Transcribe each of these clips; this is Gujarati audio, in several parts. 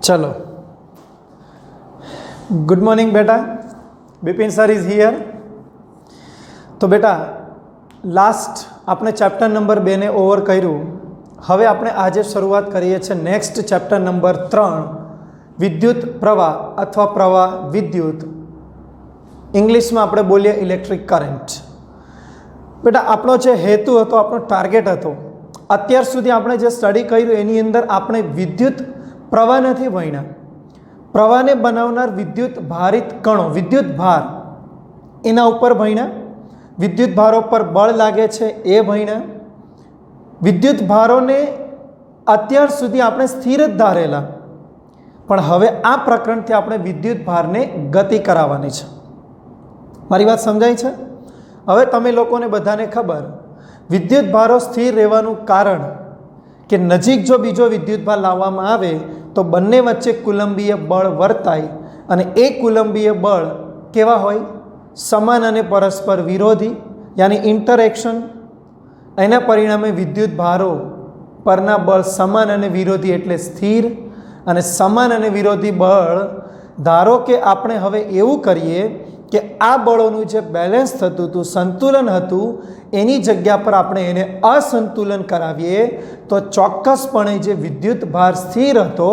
चलो, गुड मॉर्निंग बेटा. Bipin sir is here. तो बेटा लास्ट આપણે ચેપ્ટર નંબર 2 ને ઓવર કર્યું. હવે આપણે આજે શરૂઆત કરીએ છીએ નેક્સ્ટ ચેપ્ટર નંબર 3 વિદ્યુત પ્રવાહ અથવા પ્રવાહ વિદ્યુત. ઇંગ્લિશમાં આપણે બોલીએ ઇલેક્ટ્રિક કરંટ. બેટા આપણો જે હેતુ હતો, આપણો ટાર્ગેટ હતો, અત્યાર સુધી આપણે જે સ્ટડી કર્યું એની અંદર આપણે વિદ્યુત પ્રવાહ નથી ભણ્યા. પ્રવાહને બનાવનાર વિદ્યુત ભારિત કણો, વિદ્યુત ભાર, એના ઉપર ભણ્યા. વિદ્યુત ભારો પર બળ લાગે છે એ ભણ્યા. વિદ્યુત ભારોને અત્યાર સુધી આપણે સ્થિર જ ધારેલા, પણ હવે આ પ્રકરણથી આપણે વિદ્યુત ભારને ગતિ કરાવવાની છે. મારી વાત સમજાય છે? હવે તમે લોકોને બધાને ખબર, વિદ્યુત ભારો સ્થિર રહેવાનું કારણ કે નજીક જો બીજો વિદ્યુત ભાર લાવવામાં આવે તો બંને વચ્ચે કુલંબીય બળ વર્તાય, અને એ કુલંબીય બળ કેવા હોય? સમાન અને પરસ્પર વિરોધી, યાની ઇન્ટરેક્શન. એના પરિણામે વિદ્યુત ભારો પરના બળ સમાન અને વિરોધી એટલે સ્થિર. અને સમાન અને વિરોધી બળ, ધારો કે આપણે હવે એવું કરીએ કે આ બળોનું જે બેલેન્સ થતું હતું, સંતુલન હતું, એની જગ્યા પર આપણે એને અસંતુલન કરાવીએ તો ચોક્કસપણે જે વિદ્યુત ભાર સ્થિર હતો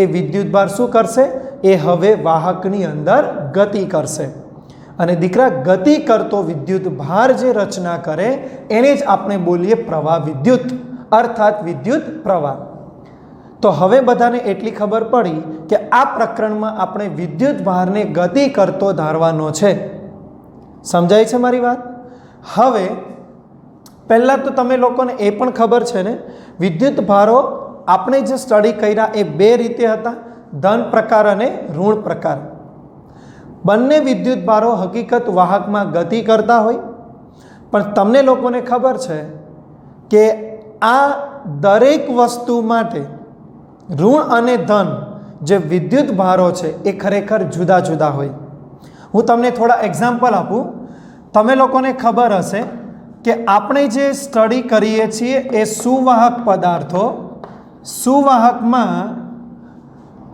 એ વિદ્યુત ભાર શું કરશે? એ હવે વાહકની અંદર ગતિ કરશે. અને દીકરા, ગતિ કરતો વિદ્યુત ભાર જે રચના કરે એને જ આપણે બોલીએ પ્રવાહ વિદ્યુત, અર્થાત વિદ્યુત પ્રવાહ. તો હવે બધાને એટલી ખબર પડી કે આ પ્રકરણમાં આપણે વિદ્યુત ભારને ગતિ કરતો ધારવાનો છે. સમજાય છે મારી વાત? હવે પહેલાં તો તમે લોકોને એ પણ ખબર છે ને, વિદ્યુત ભારો આપણે જે સ્ટડી કર્યા એ બે રીતે હતા, ધન પ્રકાર અને ઋણ પ્રકાર. બંને વિદ્યુત ભારો હકીકત વાહકમાં ગતિ કરતા હોય, પણ તમને લોકોને ખબર છે કે આ દરેક વસ્તુ માટે ઋણ અને ધન જે વિદ્યુત ભારો છે એ ખરેખર જુદા જુદા હોય. હું તમને થોડા એક્ઝામ્પલ આપું. તમે લોકોને ખબર હશે કે આપણે જે સ્ટડી કરીએ છીએ એ સુવાહક પદાર્થો, સુવાહકમાં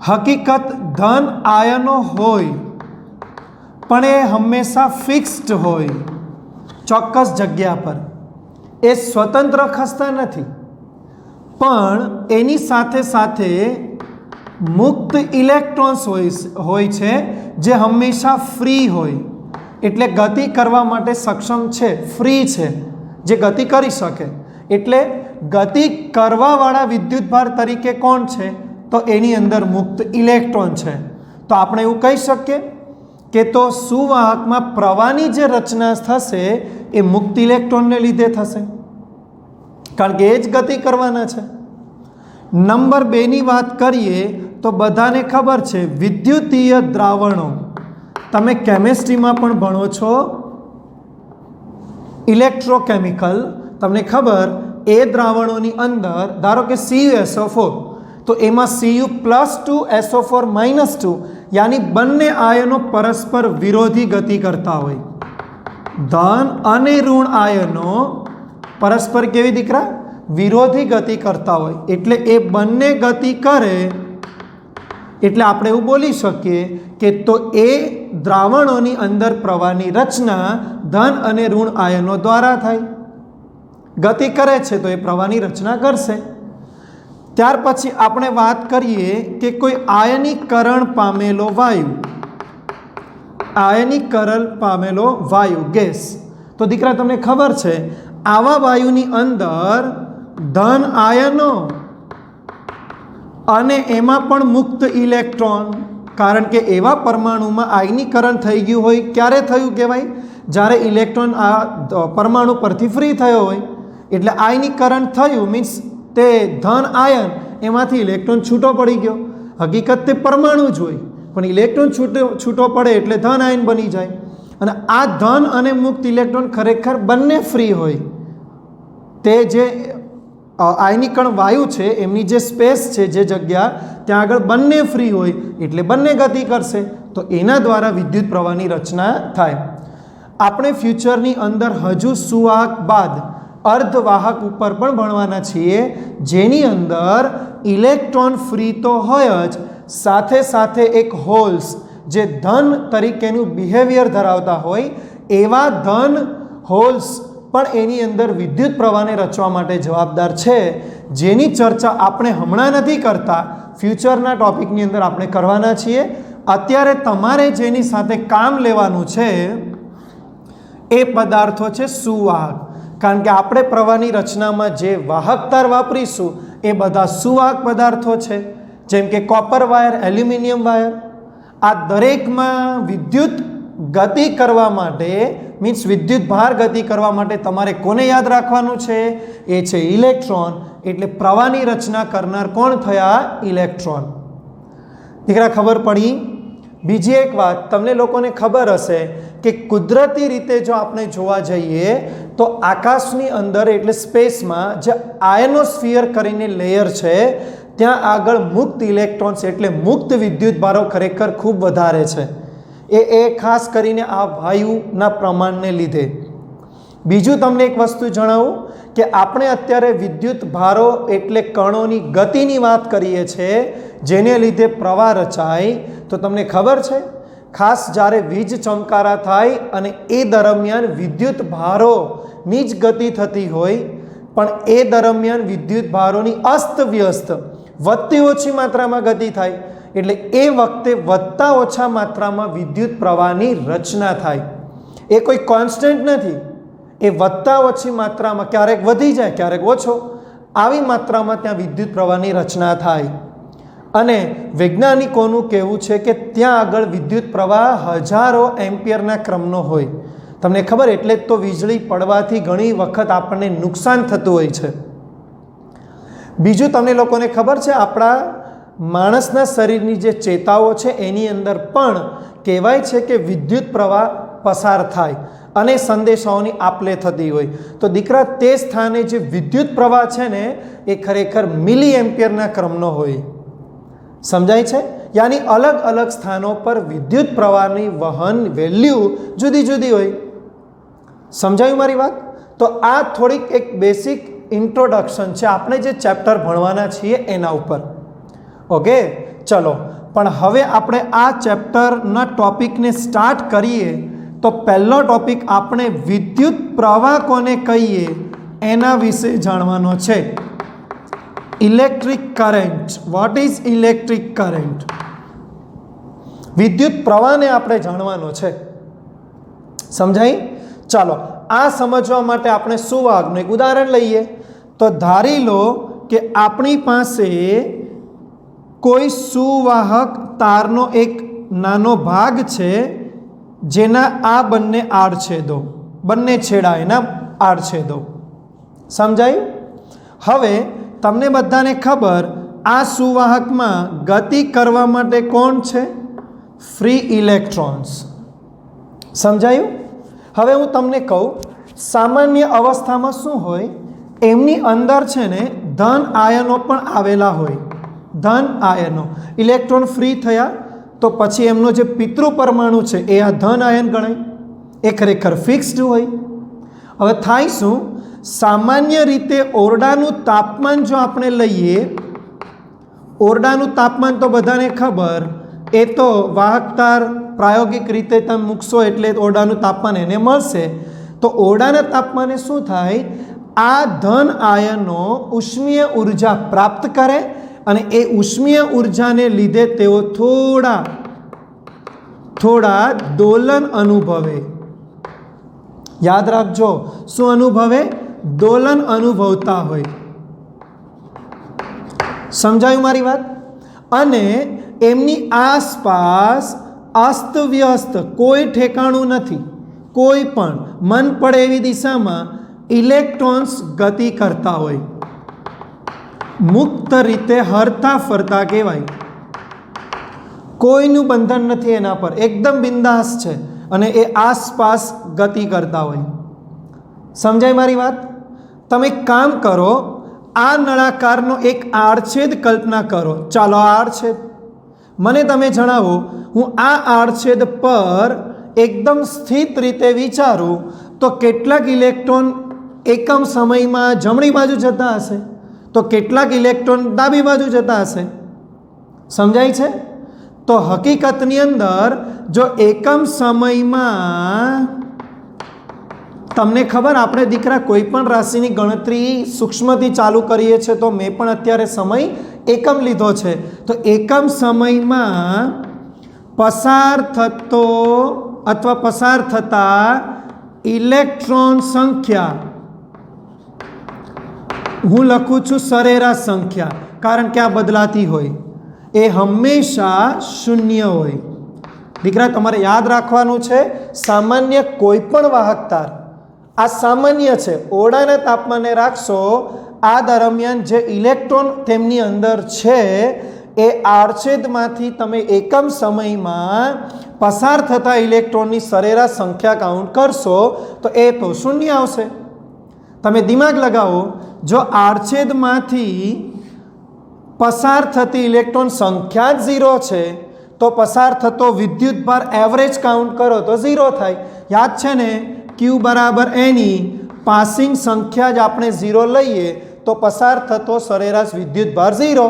હકીકત ધન આયનો હોય, પણ એ હંમેશા ફિક્સ્ડ હોય ચોક્કસ જગ્યા પર. એ સ્વતંત્ર ખસતા નથી, પણ એની સાથે સાથે મુક્ત ઇલેક્ટ્રોન્સ હોય છે જે હંમેશા ફ્રી હોય, એટલે ગતિ કરવા માટે સક્ષમ છે, ફ્રી છે, જે ગતિ કરી શકે. એટલે ગતિ કરવાવાળા વિદ્યુતભાર તરીકે કોણ છે? તો એની અંદર મુક્ત ઇલેક્ટ્રોન છે. તો આપણે એવું કહી શકીએ કે તો સુવાહકમાં પ્રવાહની જે રચના થશે એ મુક્ત ઇલેક્ટ્રોનને લીધે થશે, કારણ કે એ જ ગતિ કરવાના છે. નંબર 2 ની વાત કરીએ તો બધાને ખબર છે વિદ્યુતીય દ્રાવણો. તમે કેમેસ્ટ્રીમાં પણ ભણો છો, ઇલેક્ટ્રોકેમિકલ. તમને ખબર, એ દ્રાવણોની અંદર ધારો કે CuSO4, તો એમાં Cu+2SO4-2, યાની બંને આયનો પરસ્પર વિરોધી ગતિ કરતા હોય. ધન અને ઋણ આયનો પરસ્પર કેવી દીકરા? વિરોધી ગતિ કરતા હોય. એટલે એ બંને ગતિ કરે એટલે આપણે એવું બોલી શકીએ કે તો એ દ્રાવણોની અંદર પ્રવાહની રચના ધન અને ઋણ આયનો દ્વારા થાય. ગતિ કરે છે તો એ પ્રવાહની રચના કરશે. ત્યાર પછી આપણે વાત કરીએ કે કોઈ આયનીકરણ પામેલો વાયુ, આયનીકરણ પામેલો વાયુ, ગેસ. તો દીકરા તમને ખબર છે આવા વાયુની અંદર ધન આયનો અને એમાં પણ મુક્ત ઇલેક્ટ્રોન, કારણ કે એવા પરમાણુમાં આયનીકરણ થઈ ગયું હોય. ક્યારે થયું કહેવાય? જ્યારે ઇલેક્ટ્રોન આ પરમાણુ પરથી ફ્રી થયો હોય. એટલે આયનીકરણ થયું મીન્સ તે ધન આયન, એમાંથી ઇલેક્ટ્રોન છૂટો પડી ગયો. હકીકત તે પરમાણુ જ હોય, પણ ઇલેક્ટ્રોન છૂટો પડે એટલે ધન આયન બની જાય. અને આ ધન અને મુક્ત ઇલેક્ટ્રોન ખરેખર બંને ફ્રી હોય. તે જે આયનીકરણ વાયુ છે એમની જે સ્પેસ છે, જે જગ્યા, ત્યાં આગળ બંને ફ્રી હોય એટલે બંને ગતિ કરશે. તો એના દ્વારા વિદ્યુત પ્રવાહની રચના થાય. આપણે ફ્યુચરની અંદર હજુ સુવાહક બાદ અર્ધવાહક ઉપર પણ ભણવાના છીએ, જેની અંદર ઇલેક્ટ્રોન ફ્રી તો હોય જ, સાથે સાથે એક હોલ્સ જે ધન તરીકેનું બિહેવિયર ધરાવતા હોય એવા ધન હોલ્સ પણ એની અંદર વિદ્યુત પ્રવાહને રચવા માટે જવાબદાર છે, જેની ચર્ચા આપણે હમણાં નથી કરતા, ફ્યુચરના ટોપિકની અંદર આપણે કરવાના છીએ. અત્યારે તમારે જેની સાથે કામ લેવાનું છે એ પદાર્થો છે સુવાહક, કારણ કે આપણે પ્રવાહની રચનામાં જે વાહકતાર વાપરીશું એ બધા સુવાહક પદાર્થો છે, જેમ કે કોપર વાયર, એલ્યુમિનિયમ વાયર. આ દરેકમાં વિદ્યુત ગતિ કરવા માટે મીન્સ વિદ્યુત ભાર ગતિ કરવા માટે તમારે કોને યાદ રાખવાનું છે? એ છે ઇલેક્ટ્રોન. એટલે પ્રવાહની રચના કરનાર કોણ થયા? ઇલેક્ટ્રોન. દીકરા ખબર પડી? બીજી એક વાત તમને લોકોને ખબર હશે કે કુદરતી રીતે જો આપણે જોવા જઈએ તો આકાશની અંદર એટલે સ્પેસમાં જે આયનોસ્ફિયર કરીને લેયર છે ત્યાં આગળ મુક્ત ઇલેક્ટ્રોન્સ એટલે મુક્ત વિદ્યુત ભારો ખરેખર ખૂબ વધારે છે. એ ખાસ કરીને આ વાયુના પ્રમાણને લીધે. બીજું તમને એક વસ્તુ જણાવું કે આપણે અત્યારે વિદ્યુત ભારો એટલે કણોની ગતિની વાત કરીએ છીએ, જેને લીધે પ્રવાહ રચાય. તો તમને ખબર છે ખાસ જ્યારે વીજ ચમકારા થાય અને એ દરમિયાન વિદ્યુત ભારોની જ ગતિ થતી હોય, પણ એ દરમિયાન વિદ્યુત ભારોની અસ્તવ્યસ્ત વધતી ઓછી માત્રામાં ગતિ થાય, એટલે એ વખતે વધતા ઓછા માત્રામાં વિદ્યુત પ્રવાહની રચના થાય. એ કોઈ કોન્સ્ટન્ટ નથી, એ વધતા ઓછી માત્રામાં ક્યારેક વધી જાય ક્યારેક ઓછો, આવી માત્રામાં ત્યાં વિદ્યુત પ્રવાહની રચના થાય. અને વૈજ્ઞાનિકોનું કહેવું છે કે ત્યાં આગળ વિદ્યુત પ્રવાહ હજારો એમ્પિયરના ક્રમનો હોય. તમને ખબર, એટલે જ તો વીજળી પડવાથી ઘણી વખત આપણને નુકસાન થતું હોય છે. બીજું તમને લોકોને ખબર છે આપણા માણસના શરીરની જે ચેતાઓ છે એની અંદર પણ કહેવાય છે કે વિદ્યુત પ્રવાહ પસાર થાય અને સંદેશાઓની આપ-લે થતી હોય. તો દીકરા તે સ્થાને જે વિદ્યુત પ્રવાહ છે ને એ ખરેખર મિલી એમ્પિયરના ક્રમનો હોય. સમજાય છે? યાની અલગ અલગ સ્થાનો પર વિદ્યુત પ્રવાહની વહન વેલ્યુ જુદી જુદી હોય. સમજાયું મારી વાત? તો આ થોડીક એક બેસિક ઇન્ટ્રોડક્શન છે આપણે જે ચેપ્ટર ભણવાના છીએ એના ઉપર. ઓકે, ચલો. પણ હવે આપણે આ ચેપ્ટરના ટોપિકને સ્ટાર્ટ કરીએ તો પહેલો ટોપિક આપણે વિદ્યુત પ્રવાહ કોને કહીએ એના વિશે જાણવાનો છે. Electric current. What is electric current? વિદ્યુત પ્રવાહને આપણે જાણવાનો છે. સમજાય? ચાલો, આ સમજવા માટે આપણે સુવાહકનું એક ઉદાહરણ લઈએ. તો ધારી લો કે આપણી પાસે કોઈ સુવાહક તારનો એક નાનો ભાગ છે જેના આ બંને આડછેદો, બંને છેડા એના આડછેદો. સમજાયું? હવે તમને બધાને ખબર આ સુવાહકમાં ગતિ કરવા માટે કોણ છે? Free electrons. સમજાયું? હવે હું તમને કહું સામાન્ય અવસ્થામાં શું હોય, એમની અંદર છે ને ધન આયનો પણ આવેલા હોય. ધન આયનો, ઇલેક્ટ્રોન ફ્રી થયા તો પછી એમનો જે પિતૃ પરમાણુ છે એ આ ધન આયન ગણાય, એ ખરેખર ફિક્સ્ડ હોય. હવે થાય શું, સામાન્ય રીતે ઓરડાનું તાપમાન જો આપણે લઈએ, ઓરડાનું તાપમાન તો બધાને ખબર, એ તો વાહકતાર પ્રાયોગિક રીતે તમે મૂકશો એટલે ઓરડાનું તાપમાન એને મળશે. તો ઓરડાના તાપમાને શું થાય, આ ધન આયનો ઉષ્મીય ઉર્જા પ્રાપ્ત કરે અને એ ઉષ્મીય ઉર્જાને લીધે તેઓ થોડા દોલન અનુભવે. યાદ રાખજો, શું અનુભવે? દોલન અનુભવતા હોય. સમજાયું મારી વાત? અને એમની આસપાસ અસ્તવ્યસ્ત કોઈ ઠેકાણું નથી, કોઈ પણ મન પડે એવી દિશામાં ઇલેક્ટ્રોન્સ ગતિ કરતા હોય, મુક્ત રીતે હરતા ફરતા કહેવાય. કોઈનું બંધન નથી એના પર, એકદમ બિંદાસ છે અને એ આસપાસ ગતિ કરતા હોય. સમજાય મારી વાત? તમે કામ કરો, આ નળાકારનો એક આડછેદ કલ્પના કરો. ચાલો આ આડછેદ મને તમે જણાવો, હું આ આડછેદ પર એકદમ સ્થિત રીતે વિચારું તો કેટલાક ઇલેક્ટ્રોન એકમ સમયમાં જમણી બાજુ જતા હશે, તો કેટલાક ઇલેક્ટ્રોન ડાબી બાજુ જતા હશે. समझाय छे? तो हकीकतनी अंदर जो एकम समयमां तमने खबर आपणे दीकरा कोईपण राशिनी गणतरी सूक्ष्मथी चालू करीए छे तो मैं पण अत्यारे समय एकम लीधो छे। तो एकम समयमां पसार थतो अथवा पसार थता इलेक्ट्रॉन संख्या हूँ लखूँ छूं सरेराश संख्या, कारण के आ बदलाती होय ए हमेशा शून्य होय। दीकरा तमारे याद राखवानुं छे, सामान्य कोईपण वाहकतार आ सामान्य छे, ओरडाना तापमाने राखशो आ दरमियान जे इलेक्ट्रॉन तेमनी अंदर छे ए आड़छेदमांथी तमे एकम समयमां पसार थता इलेक्ट्रॉननी सरेराश संख्या काउंट करशो तो ए तो शून्य आवशे। तमे दिमाग लगावो, जो आड़छेदमांथी पसार थती इलेक्ट्रॉन संख्या ज 0 छे तो पसार थतो विद्युत भार एवरेज काउंट करो तो 0 थाय। याद छे ने Q बराबर NE, पासिंग संख्या ज आपणे 0 लईए तो पसार थतो सरेराश विद्युत भार 0।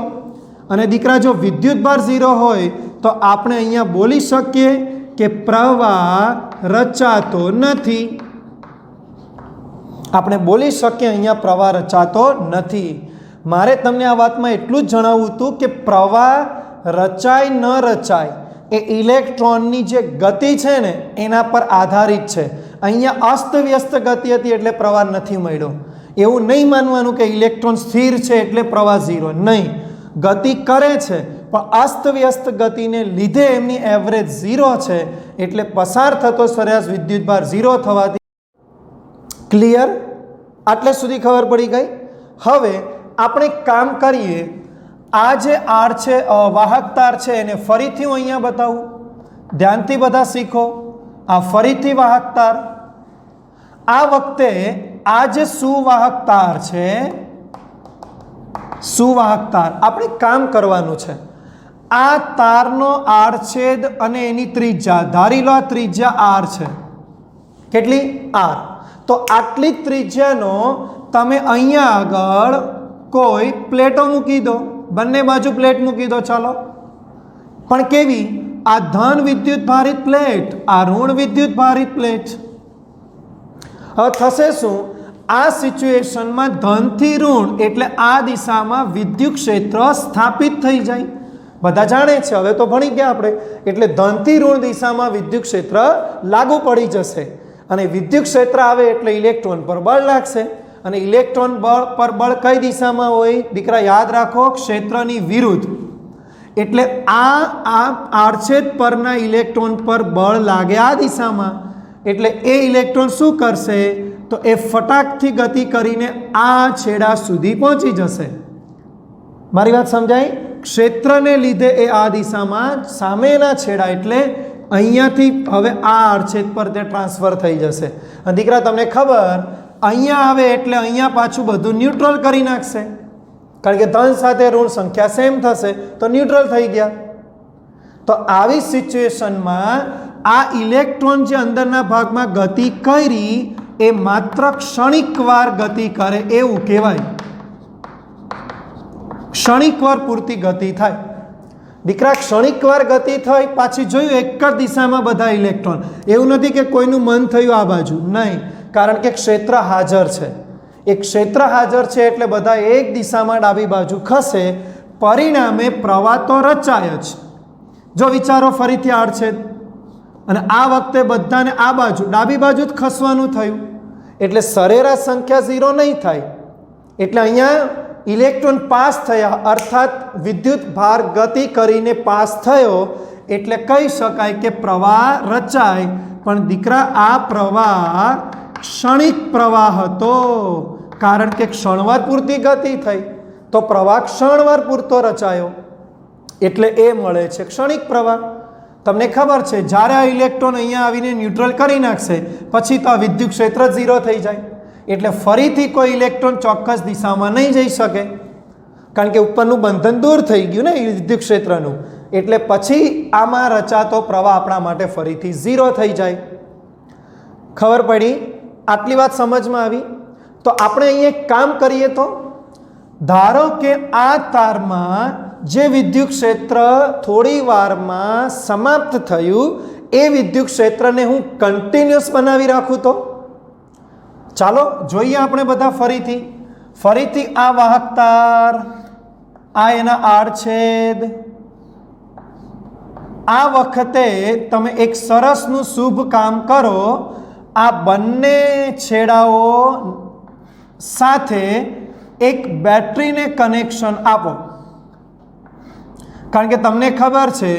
अने दीकरा जो विद्युत भार 0 होय तो आपणे अहींया बोली शकीए के प्रवाह रचातो नथी। आपणे बोली शकीए अहींया प्रवाह रचातो नथी। मारे तमने आ वातमां एटલું જ જણાવવું હતું કે પ્રવાહ રચાય ન રચાય એ ઇલેક્ટ્રોનની જે ગતિ છે ને એના પર આધારિત છે। અહીંયા અસ્તવ્યસ્ત ગતિ હતી એટલે પ્રવાહ નથી મળ્યો। એવું નહીં માનવાનું કે ઇલેક્ટ્રોન સ્થિર છે એટલે પ્રવાહ 0, નહીં, ગતિ કરે છે પણ અસ્તવ્યસ્ત ગતિને લીધે એમની એવરેજ 0 છે એટલે પસાર થતો સરેરાશ વિદ્યુતભાર 0 થવાથી ક્લિયર? આટલે સુધી ખબર પડી ગઈ? હવે આપણે काम करिए, आ जे आर छे वाहकतार छे एने फरीथी हूँ अहींया बतावुं, ध्यानथी बधा सीखो। आ फरीथी वाहकतार, आ वखते आ जे सुवाहकतार छे, सुवाहकतार आपणे काम करवानुं छे। आ तारनो आड़छेद अने एनी त्रिज्या धारी लो, आ त्रिज्या आर छे, केटली? आर। तो आटली त्रिज्यानो तमे अहींया आगळ कोई प्लेटो मूकी दो, बंने बाजू प्लेट मूकी दो, चलो। पण केवी? आ धन विद्युत भारित प्लेट, आ ऋण विद्युत भारित प्लेट। हवे थशे शुं? आ सिच्युएशन में धन थी ऋण एटले आ दिशा में विद्युत क्षेत्र स्थापित थई जाय। बधा जाणे छे, हवे तो भणी गया आपणे। एटले धन थी ऋण दिशा में विद्युत क्षेत्र लागू पड़ी जशे अने विद्युत क्षेत्र आवे एटले इलेक्ट्रॉन पर बळ लागशे અને ઇલેક્ટ્રોન બળ પર બળ કઈ દિશામાં હોય? દીકરા યાદ રાખો, ક્ષેત્રની વિરુદ્ધ। એટલે આ આડછેદ પરના ઇલેક્ટ્રોન પર બળ લાગે આ દિશામાં, એટલે એ ઇલેક્ટ્રોન શું કરશે? તો એ ફટાકથી ગતિ કરીને આ છેડા સુધી પહોંચી જશે। મારી વાત સમજાય? ક્ષેત્રને લીધે એ આ દિશામાં સામેના છેડા એટલે અહીંયાથી હવે આ આડછેદ પર તે ટ્રાન્સફર થઈ જશે। અને દીકરા તમને ખબર, અહીંયા આવે એટલે અહીંયા પાછું બધું ન્યુટ્રલ કરી નાખશે, કારણ કે ધન સાથે ઋણ સંખ્યા સેમ થશે તો ન્યુટ્રલ થઈ ગયા। તો આવી સિચ્યુએશનમાં આ ઇલેક્ટ્રોન જે અંદરના ભાગમાં ગતિ કરી એ માત્ર ક્ષણિકવાર ગતિ કરે એવું કહેવાય। ક્ષણિકવાર પૂરતી ગતિ થાય। દીકરા ક્ષણિકવાર ગતિ થઈ, પાછી જોયું એક જ દિશામાં બધા ઇલેક્ટ્રોન, એવું નથી કે કોઈનું મન થયું આ બાજુ, નહીં, कारण के क्षेत्र हाजर है। एक क्षेत्र हाजर है एटले बधा एक दिशा में डाबी बाजू खसे, परिणामे प्रवाह तो रचाय ज। जो विचारो फरीथी आड़छेद अने आ वखते बधाने आ बाजू डाबी बाजू ज खसवानुं थयुं एटले सरेराश संख्या 0 नहीं थाय। एटले अहींया इलेक्ट्रॉन पास थया, अर्थात विद्युत भार गति करीने पास थयो एटले कही शकाय के प्रवाह रचाय। पण दीकरा आ प्रवाह क्षणिक प्रवाह हतो, कारण के क्षणवार पूरती गति थई तो प्रवाह क्षणवार पूरतो रचायो एटले ए मळे छे क्षणिक प्रवाह। तमने खबर छे ज्यारे आ इलेक्ट्रॉन अहींया आवीने न्यूट्रल करी नाखशे पछी तो आ विद्युत क्षेत्र 0 थई जाय, एटले फरीथी कोई इलेक्ट्रॉन चोक्कस दिशामां नहीं जई शके, कारण के उपरनुं बंधन दूर थई गयुं ने विद्युत क्षेत्रनुं, एटले पछी आमां रचातो प्रवाह आपणा माटे फरीथी 0 थई जाय। खबर पड़ी? आटली बात समझ में आवी? तो आपणे अहीं एक काम करीए तो धारो के आ तार में જે વિદ્યુત ક્ષેત્ર થોડી વારમાં સમાપ્ત થયું એ વિદ્યુત ક્ષેત્રને હું કન્ટિન્યુઅસ બનાવી રાખું તો ચાલો જોઈએ આપણે બધા ફરીથી આ વાહક તાર, આ એના આડછેદ. આ વખતે તમે એક સરસનું શુભ કામ કરો, આ બંને છેડાઓ સાથે એક બેટરીને કનેક્શન આપો. કારણ કે તમને ખબર છે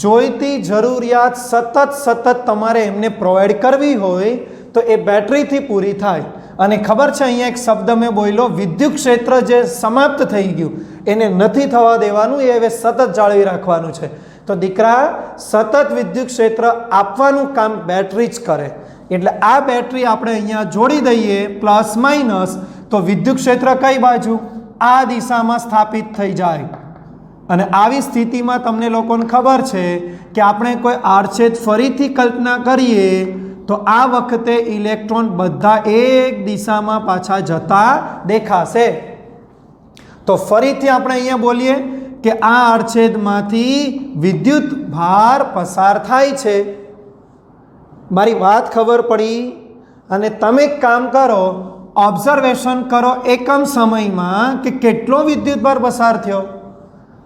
જોઈતી જરૂરિયાત સતત તમારે એમને પ્રોવાઈડ કરવી હોય તો એ બેટરીથી પૂરી થાય. અને ખબર છે અહીંયા એક શબ્દ મેં બોલ્યો, વિદ્યુત ક્ષેત્ર જે સમાપ્ત થઈ ગયું એને નથી થવા દેવાનું, એ હવે સતત જાળવી રાખવાનું છે. તો દીકરા સતત વિદ્યુત ક્ષેત્ર આપવાનું કામ બેટરી જ કરે. એટલે આ બેટરી આપણે અહીંયા જોડી દઈએ પ્લસ માઇનસ, તો વિદ્યુત ક્ષેત્ર કઈ બાજુ? આ દિશામાં સ્થાપિત થઈ જાય. અને આવી સ્થિતિમાં તમને લોકોને ખબર છે કે આપણે કોઈ આડછેદ ફરીથી કલ્પના કરીએ તો આ વખતે ઇલેક્ટ્રોન બધા એક દિશામાં પાછા જતા દેખાશે. તો ફરીથી આપણે અહીંયા બોલીએ કે આ આડછેદમાંથી વિદ્યુત ભાર પસાર થાય છે. મારી વાત ખબર પડી? અને તમે કામ કરો, ઓબ્ઝર્વેશન કરો એકમ સમયમાં કે કેટલો વિદ્યુત ભાર પસાર થયો.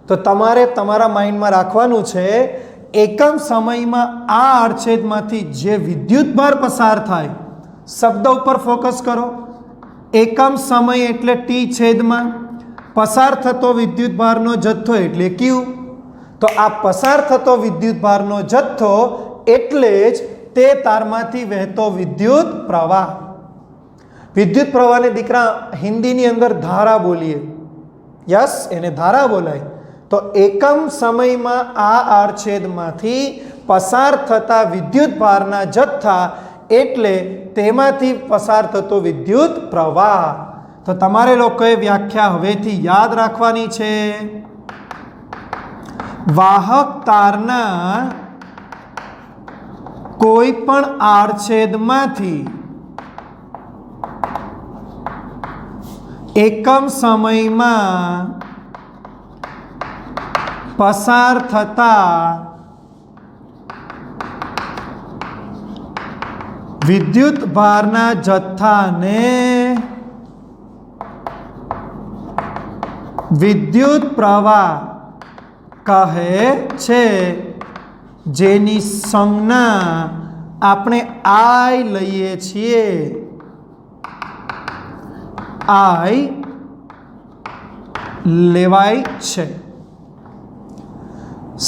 તો તમારે તમારા માઇન્ડમાં રાખવાનું છે એકમ સમયમાં આ આડછેદમાંથી જે વિદ્યુત ભાર પસાર થાય, શબ્દ ઉપર ફોકસ કરો. એકમ સમય એટલે ટી છેદમાં પસાર થતો વિદ્યુત ભારનો જથ્થો એટલે ક્યુ. તો આ પસાર થતો વિદ્યુત ભારનો જથ્થો એટલે જ તે તારમાંથી વહેતો વિદ્યુત પ્રવાહ. વિદ્યુત પ્રવાહને દીકરા હિન્દીની અંદર ધારા બોલીએ. યસ, એને ધારા બોલાય. તો એકમ સમયમાં આ આડછેદમાંથી પસાર થતા વિદ્યુત ભારના જથ્થા એટલે તેમાંથી પસાર થતો વિદ્યુત પ્રવાહ. તો તમારે લોકોએ વ્યાખ્યા હવેથી યાદ રાખવાની છે. વાહક તારના કોઈ પણ આડછેદમાંથી એકમ સમયમાં પસાર થતા વિદ્યુત ભારના જથ્થાને વિદ્યુત પ્રવાહ કહે છે, જેની સંજ્ઞા આપણે આઈ લઈએ છીએ. આઈ લેવાય છે.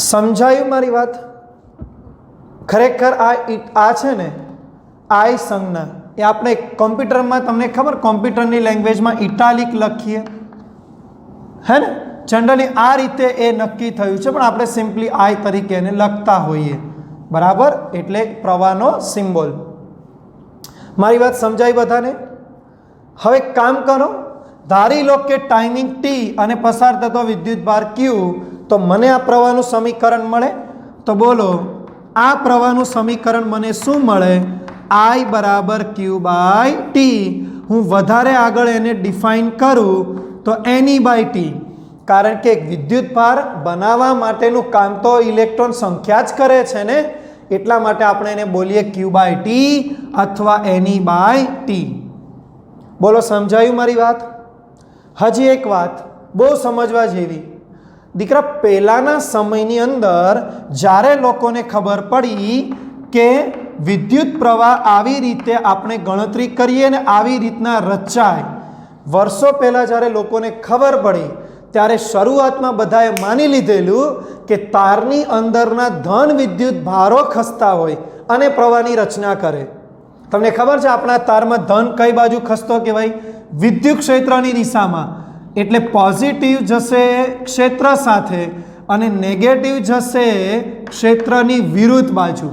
સમજાયું મારી વાત? ખરેખર આ છે ને આઈ સંજ્ઞા એ આપણે કોમ્પ્યુટરમાં તમને ખબર, કોમ્પ્યુટરની લેંગ્વેજમાં ઇટાલિક લખીએ હે ને, જનરલી આ રીતે એ નક્કી થયું છે, પણ આપણે સિમ્પલી આઈ તરીકે એને લખતા હોઈએ. બરાબર? એટલે પ્રવાહનો સિમ્બોલ. મારી વાત સમજાઈ બધાને? હવે કામ કરો, ધારી લો કે ટાઈમિંગ ટી અને પસાર થતો વિદ્યુત ભાર ક્યુ, તો મને આ પ્રવાહનું સમીકરણ મળે. તો બોલો, આ પ્રવાહનું સમીકરણ મને શું મળે? I બરાબર ક્યુ બાય ટી. હું વધારે આગળ એને ડિફાઇન કરું તો એની બાય ટી. કારણ કે વિદ્યુત ભાર બનાવવા માટેનું કામ તો ઇલેક્ટ્રોન સંખ્યા જ કરે છે ને, એટલા માટે આપણે એને બોલીએ ક્યુ બાય ટી અથવા એની બાય ટી. બોલો, સમજાયું મારી વાત? હજી એક વાત બહુ સમજવા જેવી. દીકરા, પહેલાંના સમયની અંદર જ્યારે લોકોને ખબર પડી કે વિદ્યુત પ્રવાહ આવી રીતે આપણે ગણતરી કરીએ ને આવી રીતના રચાય, વર્ષો પહેલાં જ્યારે લોકોને ખબર પડી ત્યારે શરૂઆતમાં બધાએ માની લીધેલું કે તારની અંદરના ધન વિદ્યુત ભારો ખસતા હોય અને પ્રવાહની રચના કરે. તમને ખબર છે આપણા તારમાં ધન કઈ બાજુ ખસતો કહેવાય? વિદ્યુત ક્ષેત્રની દિશામાં. એટલે પોઝિટિવ જશે ક્ષેત્ર સાથે અને નેગેટિવ જશે ક્ષેત્રની વિરુદ્ધ બાજુ.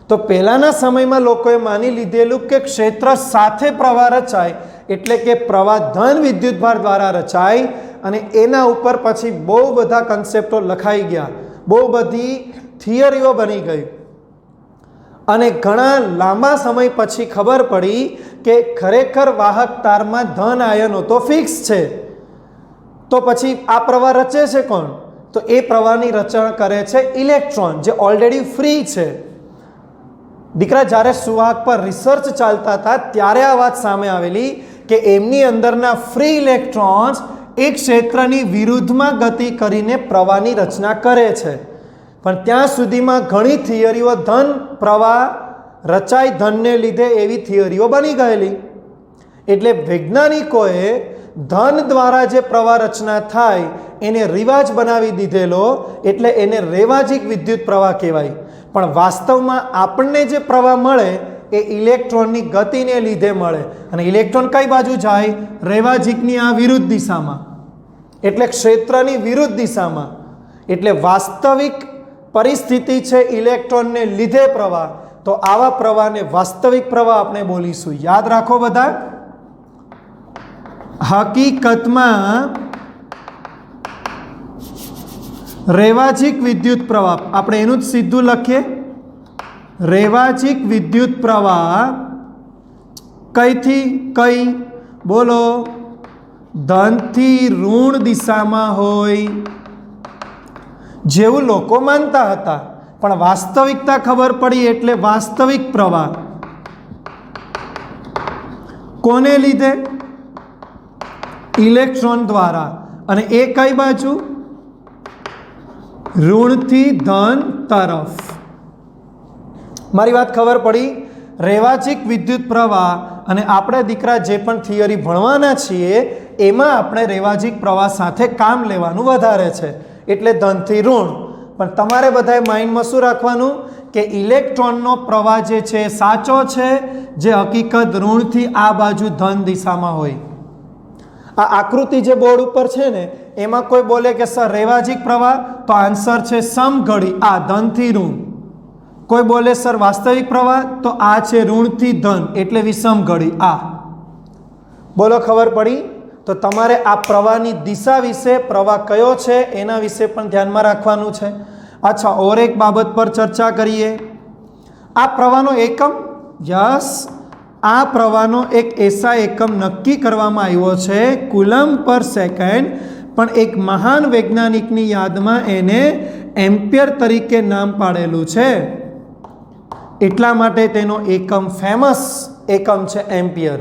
તો પહેલાંના સમયમાં લોકોએ માની લીધેલું કે ક્ષેત્ર સાથે પ્રવાહ રચાય એટલે કે પ્રવાહ ધન વિદ્યુતભાર દ્વારા રચાય, અને એના ઉપર પછી બહુ બધા કન્સેપ્ટો લખાઈ ગયા, બહુ બધી થિયરીઓ બની ગઈ. અને ઘણા લાંબા સમય પછી ખબર પડી કે ખરેખર વાહક તારમાં ધન આયનો તો ફિક્સ છે. તો પછી આ પ્રવાહ રચે છે કોણ? તો એ પ્રવાહની રચના કરે છે ઇલેક્ટ્રોન, જે ઓલરેડી ફ્રી છે. દીકરા, જ્યારે સુવાહક પર રિસર્ચ ચાલતા હતા ત્યારે આ વાત સામે આવેલી કે એમની અંદરના ફ્રી ઇલેક્ટ્રોન્સ એક ક્ષેત્રની વિરુદ્ધમાં ગતિ કરીને પ્રવાહની રચના કરે છે. પણ ત્યાં સુધીમાં ઘણી થિયરીઓ ધન પ્રવાહ રચાય ધનને લીધે એવી થિયરીઓ બની ગયેલી. એટલે વૈજ્ઞાનિકોએ ધન દ્વારા જે પ્રવાહ રચના થાય એને રિવાજ બનાવી દીધેલો, એટલે એને રેવાજિક વિદ્યુત પ્રવાહ કહેવાય. પણ વાસ્તવમાં આપણને જે પ્રવાહ મળે એ ઇલેક્ટ્રોનની ગતિને લીધે મળે. અને ઇલેક્ટ્રોન કઈ બાજુ જાય? રેવાજિકની આ વિરુદ્ધ દિશામાં, એટલે ક્ષેત્રની વિરુદ્ધ દિશામાં. એટલે વાસ્તવિક પરિસ્થિતિ છે ઇલેક્ટ્રોનને લીધે પ્રવાહ. તો આવા પ્રવાહને વાસ્તવિક પ્રવાહ આપણે બોલીશું. યાદ રાખો બધા. હકીકતમાં રેવાજિક વિદ્યુત પ્રવાહ, આપણે એનું જ સીધું લખીએ. રેવાજિક વિદ્યુત પ્રવાહ કઈથી કઈ? બોલો. ધનથી ઋણ દિશામાં હોય, જેવું લોકો માનતા હતા. પણ વાસ્તવિકતા ખબર પડી એટલે વાસ્તવિક પ્રવાહ કોને લીધે? ઇલેક્ટ્રોન દ્વારા. અને એ કઈ બાજુ? ઋણથી ધન તરફ. મારી વાત ખબર પડી? રેવાજિક વિદ્યુત પ્રવાહ. અને આપણે દીકરા જે પણ થિયરી ભણવાના છીએ એમાં આપણે રેવાજિક પ્રવાહ સાથે કામ લેવાનું વધારે છે, એટલે ધનથી ઋણ. પણ તમારે બધાએ માઇન્ડમાં શું રાખવાનું કે ઇલેક્ટ્રોનનો પ્રવાહ જે છે સાચો છે, જે હકીકત ઋણથી આ બાજુ ધન દિશામાં હોય. આ આકૃતિ જે બોર્ડ ઉપર છે ને એમાં કોઈ બોલે કે સર રેવાજિક પ્રવાહ, તો આન્સર છે સમઘડી, આ ધનથી ઋણ. કોઈ બોલે સર વાસ્તવિક પ્રવાહ, તો આ છે ઋણથી ધન, એટલે વિષમઘડી આ. બોલો, ખબર પડી? તો તમારે આ પ્રવાહની દિશા વિશે, પ્રવાહ કયો છે એના વિશે પણ ધ્યાનમાં રાખવાનું છે. અચ્છા, ઓર એક બાબત પર ચર્ચા કરીએ. આ પ્રવાહનો એકમ, યસ, આ પ્રવાહનો એક એસા એકમ નક્કી કરવામાં આવ્યો છે કુલમ્બ પર સેકન્ડ. પણ એક મહાન વૈજ્ઞાનિકની યાદમાં એને એમ્પિયર તરીકે નામ પાડેલું છે. એટલા માટે તેનો એકમ ફેમસ એકમ છે એમ્પિયર.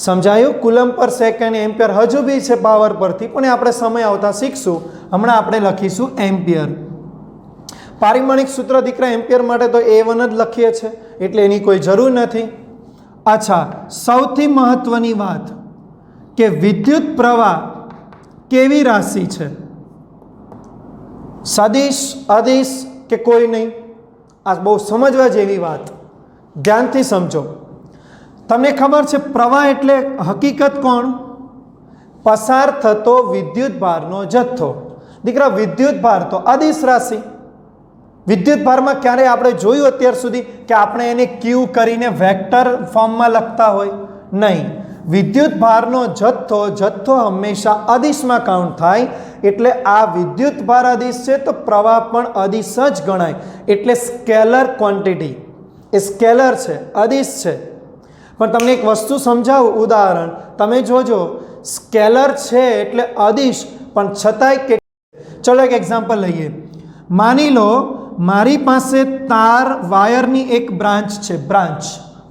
સમજાયું? કુલમ્બ પર સેકન્ડ, એમ્પિયર હજુ બી છે પાવર પરથી, પણ આપણે સમય આવતા શીખશું. હમણાં આપણે લખીશું એમ્પિયર. પારિમાણિક સૂત્ર દીકરા એમ્પિયર માટે તો A1 જ લખીએ છીએ, એટલે એની કોઈ જરૂર નથી. અચ્છા, સૌથી મહત્વની વાત કે વિદ્યુત પ્રવાહ કેવી રાશિ છે? સદિશ, અદિશ કે કોઈ નહીં? આ બહુ સમજવા જેવી વાત, ધ્યાનથી સમજો. તમને ખબર છે પ્રવાહ એટલે હકીકત કોણ? પસાર થતો વિદ્યુત ભારનો જથ્થો. દીકરા, વિદ્યુત ભાર તો અદિશ રાશિ. વિદ્યુત ભારમાં ક્યારે આપણે જોયું અત્યાર સુધી કે આપણે એને ક્યુ કરીને વેક્ટર ફોર્મમાં લખતા હોય? નહીં. વિદ્યુત ભારનો જથ્થો હંમેશા અદિશમાં કાઉન્ટ થાય. એટલે આ વિદ્યુત ભાર અદિશ છે તો પ્રવાહ પણ અદિશ જ ગણાય. એટલે સ્કેલર ક્વોન્ટિટી, એ સ્કેલર છે, અદિશ છે. પણ તમને એક વસ્તુ સમજાવું, ઉદાહરણ તમે જોજો. સ્કેલર છે એટલે અદિશ, પણ છતાંય કે, ચલો એક એક્ઝામ્પલ લઈએ. માની લો મારી પાસે તાર વાયરની એક બ્રાન્ચ છે, બ્રાન્ચ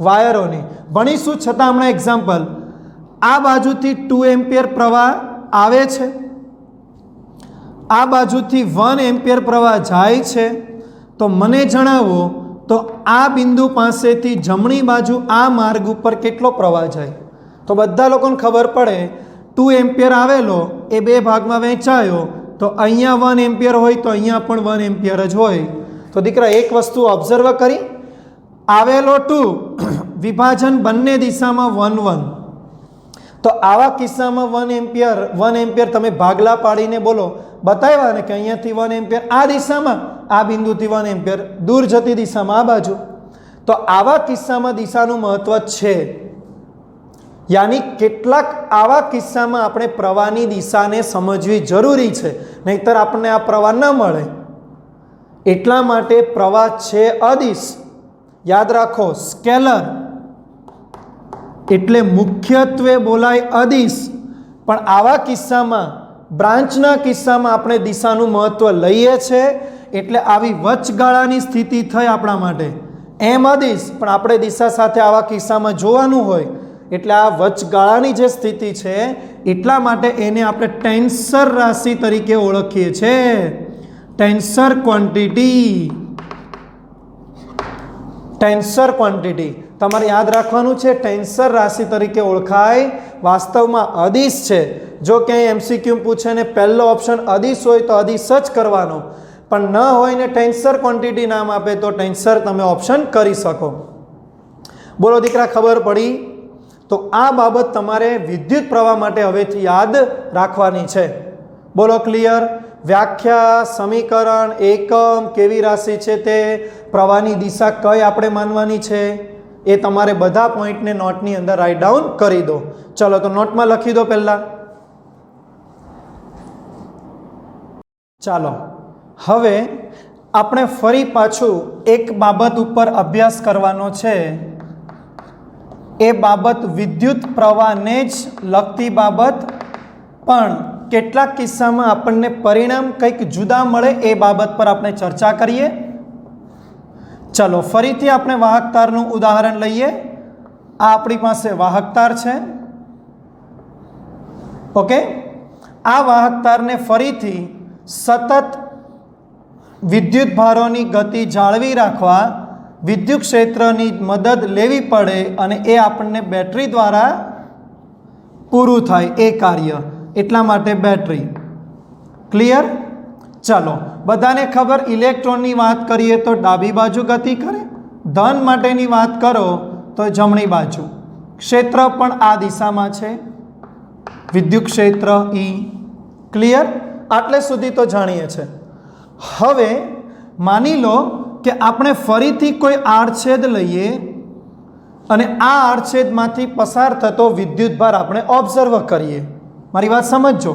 વાયરોની ભણીશું, છતાં હમણાં એક્ઝામ્પલ. આ બાજુથી 2 એમ્પિયર પ્રવાહ આવે છે, આ બાજુથી 1 એમ્પિયર પ્રવાહ જાય છે. તો મને જણાવો તો આ બિંદુ પાસેથી જમણી બાજુ આ માર્ગ ઉપર કેટલો પ્રવાહ જાય? તો બધા લોકોને ખબર પડે 2 એમ્પિયર આવેલો એ 2 ભાગમાં વહેંચાયો, તો અહીંયા 1 એમ્પિયર હોય તો અહીંયા પણ 1 એમ્પિયર જ હોય. તો દીકરા એક વસ્તુ ઓબ્ઝર્વ કરી, આવેલો 2, વિભાજન બંને દિશામાં 1 1. તો આવા કિસ્સામાં 1 એમ્પિયર તમે ભાગલા પાડીને બોલો, બતાવ્યા ને કે અહીંયાથી 1 એમ્પિયર આ દિશામાં, આ બિંદુથી 1 એમ્પિયર દૂર જતી દિશામાં આ બાજુ. તો આવા કિસ્સામાં દિશાનું મહત્વ છે. યાની કેટલાક આવા કિસ્સામાં આપણે પ્રવાહની દિશાને સમજવી જરૂરી છે, નહીંતર આપણને આ પ્રવાહ ન મળે. એટલા માટે પ્રવાહ છે અદિશ. યાદ રાખો, સ્કેલર એટલે મુખ્યત્વે બોલાય અદિશ. પણ આવા કિસ્સામાં બ્રાન્ચના કિસ્સામાં આપણે દિશાનું મહત્વ લઈએ છીએ, એટલે આવી વચગાળાની સ્થિતિ થઈ આપણા માટે એમ અદિશ, પણ આપણે દિશા સાથે આવા કિસ્સામાં જોવાનું હોય એટલે આ વચગાળાની જે સ્થિતિ છે એટલા માટે એને આપણે ટેન્સર રાશિ તરીકે ઓળખીએ છીએ, ટેન્સર ક્વોન્ટિટી, ટેન્સર ક્વોન્ટિટી તમારે યાદ રાખવાનું છે, ટેન્સર રાશિ તરીકે ઓળખાય, વાસ્તવમાં અદિશ છે। જો ક્યાંય એમસીક્યુ પૂછે ને પહેલો ઓપ્શન અદિશ હોય તો અદિશ જ કરવાનો, પણ ન હોય ને ટેન્સર ક્વોન્ટિટી નામ આપે તો ટેન્સર તમે ઓપ્શન કરી શકો। બોલો દીકરા, ખબર પડી? તો આ બાબત તમારે વિદ્યુત પ્રવાહ માટે હવેથી યાદ રાખવાની છે। બોલો ક્લિયર? વ્યાખ્યા, સમીકરણ, એકમ, કેવી રાશિ છે તે, પ્રવાહની દિશા કઈ આપણે માનવાની છે, એ તમારે બધા પોઈન્ટને નોટની અંદર રાઇટ ડાઉન કરી દો। ચલો તો નોટમાં લખી દો પહેલા। ચાલો હવે આપણે ફરી પાછું એક બાબત ઉપર અભ્યાસ કરવાનો છે, એ બાબત વિદ્યુત પ્રવાહને જ લગતી બાબત, પણ કેટલાક કિસ્સામાં આપણને પરિણામ કંઈક જુદા મળે એ બાબત પર આપણે ચર્ચા કરીએ। ચલો ફરીથી આપણે વાહક તારનું ઉદાહરણ લઈએ। આ આપણી પાસે વાહક તાર છે, ઓકે। આ વાહક તારને ફરીથી સતત વિદ્યુત ભારોની ગતિ જાળવી રાખવા વિદ્યુત ક્ષેત્રની મદદ લેવી પડે, અને એ આપણને બેટરી દ્વારા પૂરું થાય એ કાર્ય, એટલા માટે બેટરી। ક્લિયર? ચાલો બધાને ખબર, ઇલેક્ટ્રોનની વાત કરીએ તો ડાબી બાજુ ગતિ કરે, ધન માટેની વાત કરો તો જમણી બાજુ। ક્ષેત્ર પણ આ દિશામાં છે, વિદ્યુત ક્ષેત્ર ઈ। ક્લિયર? આટલે સુધી તો જાણીએ છે। હવે માની લો કે આપણે ફરીથી કોઈ આડછેદ લઈએ અને આ આડછેદમાંથી પસાર થતો વિદ્યુતભાર આપણે ઓબ્ઝર્વ કરીએ। મારી વાત સમજજો,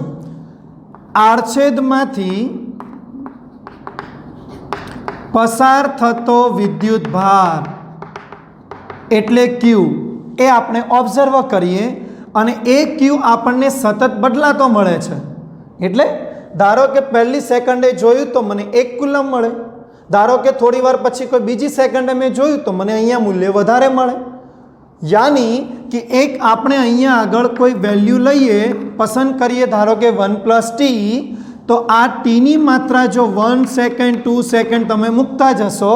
આડછેદમાંથી પસાર થતો વિદ્યુતભાર એટલે ક્યુ, એ આપણે ઓબ્ઝર્વ કરીએ અને એ ક્યુ આપણને સતત બદલાતો મળે છે। એટલે ધારો કે પહેલી સેકન્ડે જોયું તો મને 1 કુલમ મળે, ધારો કે થોડી વાર પછી કોઈ બીજી સેકન્ડે મેં જોયું તો મને અહીંયા મૂલ્ય વધારે મળે। યાની કે એક આપણે અહીંયા આગળ કોઈ વેલ્યુ લઈએ, પસંદ કરીએ ધારો કે 1 + t, તો આ ટીની માત્રા જો 1 સેકન્ડ 2 સેકન્ડ તમે મૂકતા જશો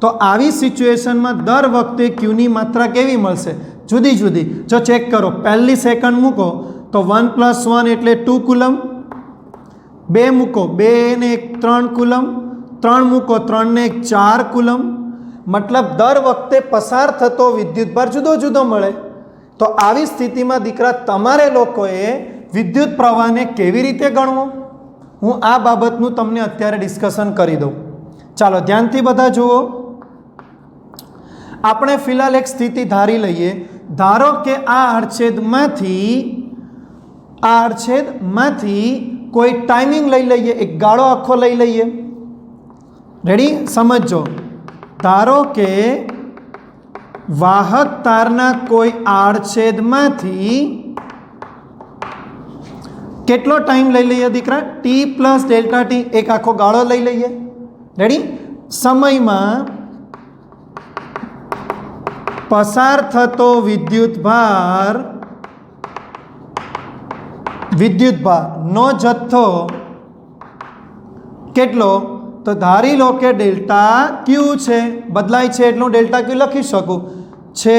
તો આવી સિચ્યુએશનમાં દર વખતે ક્યુની માત્રા કેવી મળશે? જુદી જુદી। જો ચેક કરો, પહેલી સેકન્ડ મૂકો તો 1 + 1 એટલે 2 કુલમ, 2 મૂકો 2 ને 1 3 કુલમ, 3 મૂકો 3 ને 1 4 કુલમ, મતલબ દર વખતે પસાર થતો વિદ્યુતભાર જુદો જુદો મળે। તો આવી સ્થિતિમાં દીકરા તમારે લોકોએ વિદ્યુત પ્રવાહને કેવી રીતે ગણવો, હું આ બાબતનું તમને અત્યારે ડિસ્કશન કરી દઉં। ચાલો ધ્યાનથી બધા જુઓ। આપણે ફિલહાલ એક સ્થિતિ ધારી લઈએ, ધારો કે આ આડછેદમાંથી કોઈ ટાઈમિંગ લઈ લઈએ, એક ગાળો આખો લઈ લઈએ। રેડી? સમજો, ધારો કે વાહક તારના કોઈ આડછેદમાંથી કેટલો ટાઈમ લઈ લઈએ દીકરા? t + Δt, એક આખો ગાળો લઈ લઈએ। રેડી? સમયમાં પસાર થતો વિદ્યુતભારનો જથ્થો કેટલો? તો ધારી લો કે ડેલ્ટા ક્યુ છે, બદલાય છે એટલું ડેલ્ટા ક્યુ લખી શકું છે।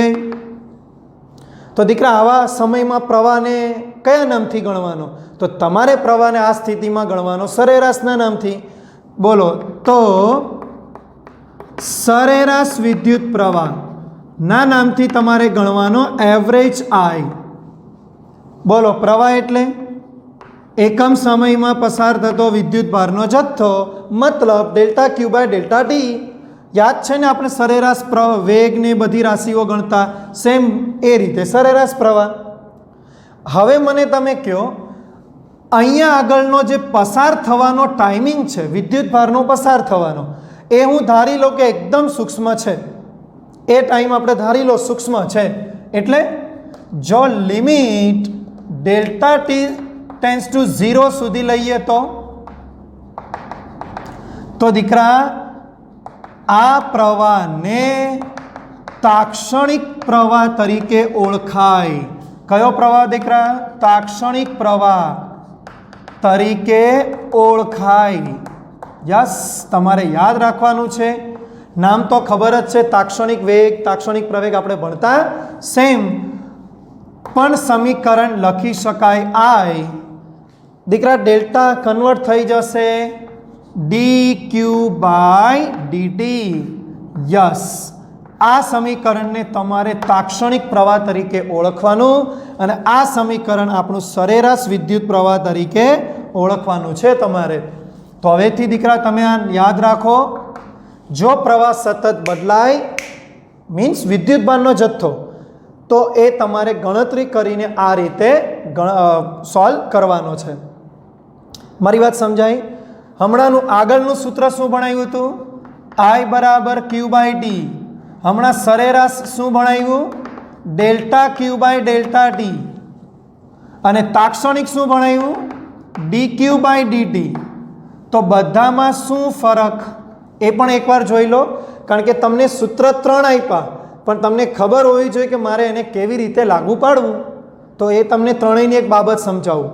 તો દીકરા આવા સમયમાં પ્રવાહને કયા નામથી ગણવાનો? તો તમારે પ્રવાહને આ સ્થિતિમાં ગણવાનો સરેરાશના નામથી। બોલો તો સરેરાશ વિદ્યુત પ્રવાહના નામથી તમારે ગણવાનો એવરેજ આઈ। બોલો પ્રવાહ એટલે એકમ સમયમાં પસાર થતો વિદ્યુતભારનો જથ્થો, મતલબ delta Q by delta T. યાદ છે ને આપણે સરેરાશ વેગ ને બધી રાશિઓ ગણતા, સેમ એ રીતે સરેરાશ પ્રવાહ। હવે મને તમે કહો, અહીંયા આગળનો જે પસાર થવાનો ટાઈમિંગ છે વિદ્યુતભારનો પસાર થવાનો, એ હું ધારી લો કે એકદમ સૂક્ષ્મ છે, એ ટાઈમ આપણે ધારી લો સૂક્ષ્મ છે। એટલે જો limit delta T tense two 0 સુધી લઈએ તો દીકરા આ પ્રવાહને તાક્ષણિક પ્રવાહ તરીકે ઓળખાય. કયો પ્રવાહ દીકરા? તાક્ષણિક પ્રવાહ તરીકે ઓળખાય. યસ, તમારે યાદ રાખવાનું છે. નામ તો ખબર જ છે, તાક્ષણિક વેગ, તાક્ષણિક પ્રવેગ આપણે ભણતા સેમ. પણ સમીકરણ લખી શકાય આઈ. દીકરા ડેલ્ટા કન્વર્ટ થઈ જશે dq બાય dt. યસ, આ સમીકરણને તમારે તાક્ષણિક પ્રવાહ તરીકે ઓળખવાનું અને આ સમીકરણ આપણું સરેરાશ વિદ્યુત પ્રવાહ તરીકે ઓળખવાનું છે તમારે. તો હવેથી દીકરા તમે આ યાદ રાખો. જો પ્રવાહ સતત બદલાય મીન્સ વિદ્યુતભારનો જથ્થો, તો એ તમારે ગણતરી કરીને આ રીતે સોલ્વ કરવાનો છે. મારી વાત સમજાય? હમણાંનું આગળનું સૂત્ર શું ભણાવ્યું હતું? I બરાબર Q બાય D. હમણાં સરેરાશ શું ભણાવ્યું? Delta Q by delta T. અને તાક્ષણિક શું ભણાવ્યું? dq by dt. તો બધામાં શું ફરક એ પણ એકવાર જોઈ લો, કારણ કે તમને સૂત્ર 3 આપ્યા પણ તમને ખબર હોવી જોઈએ કે મારે એને કેવી રીતે લાગુ પાડવું. તો એ તમને ત્રણેયની એક બાબત સમજાવું.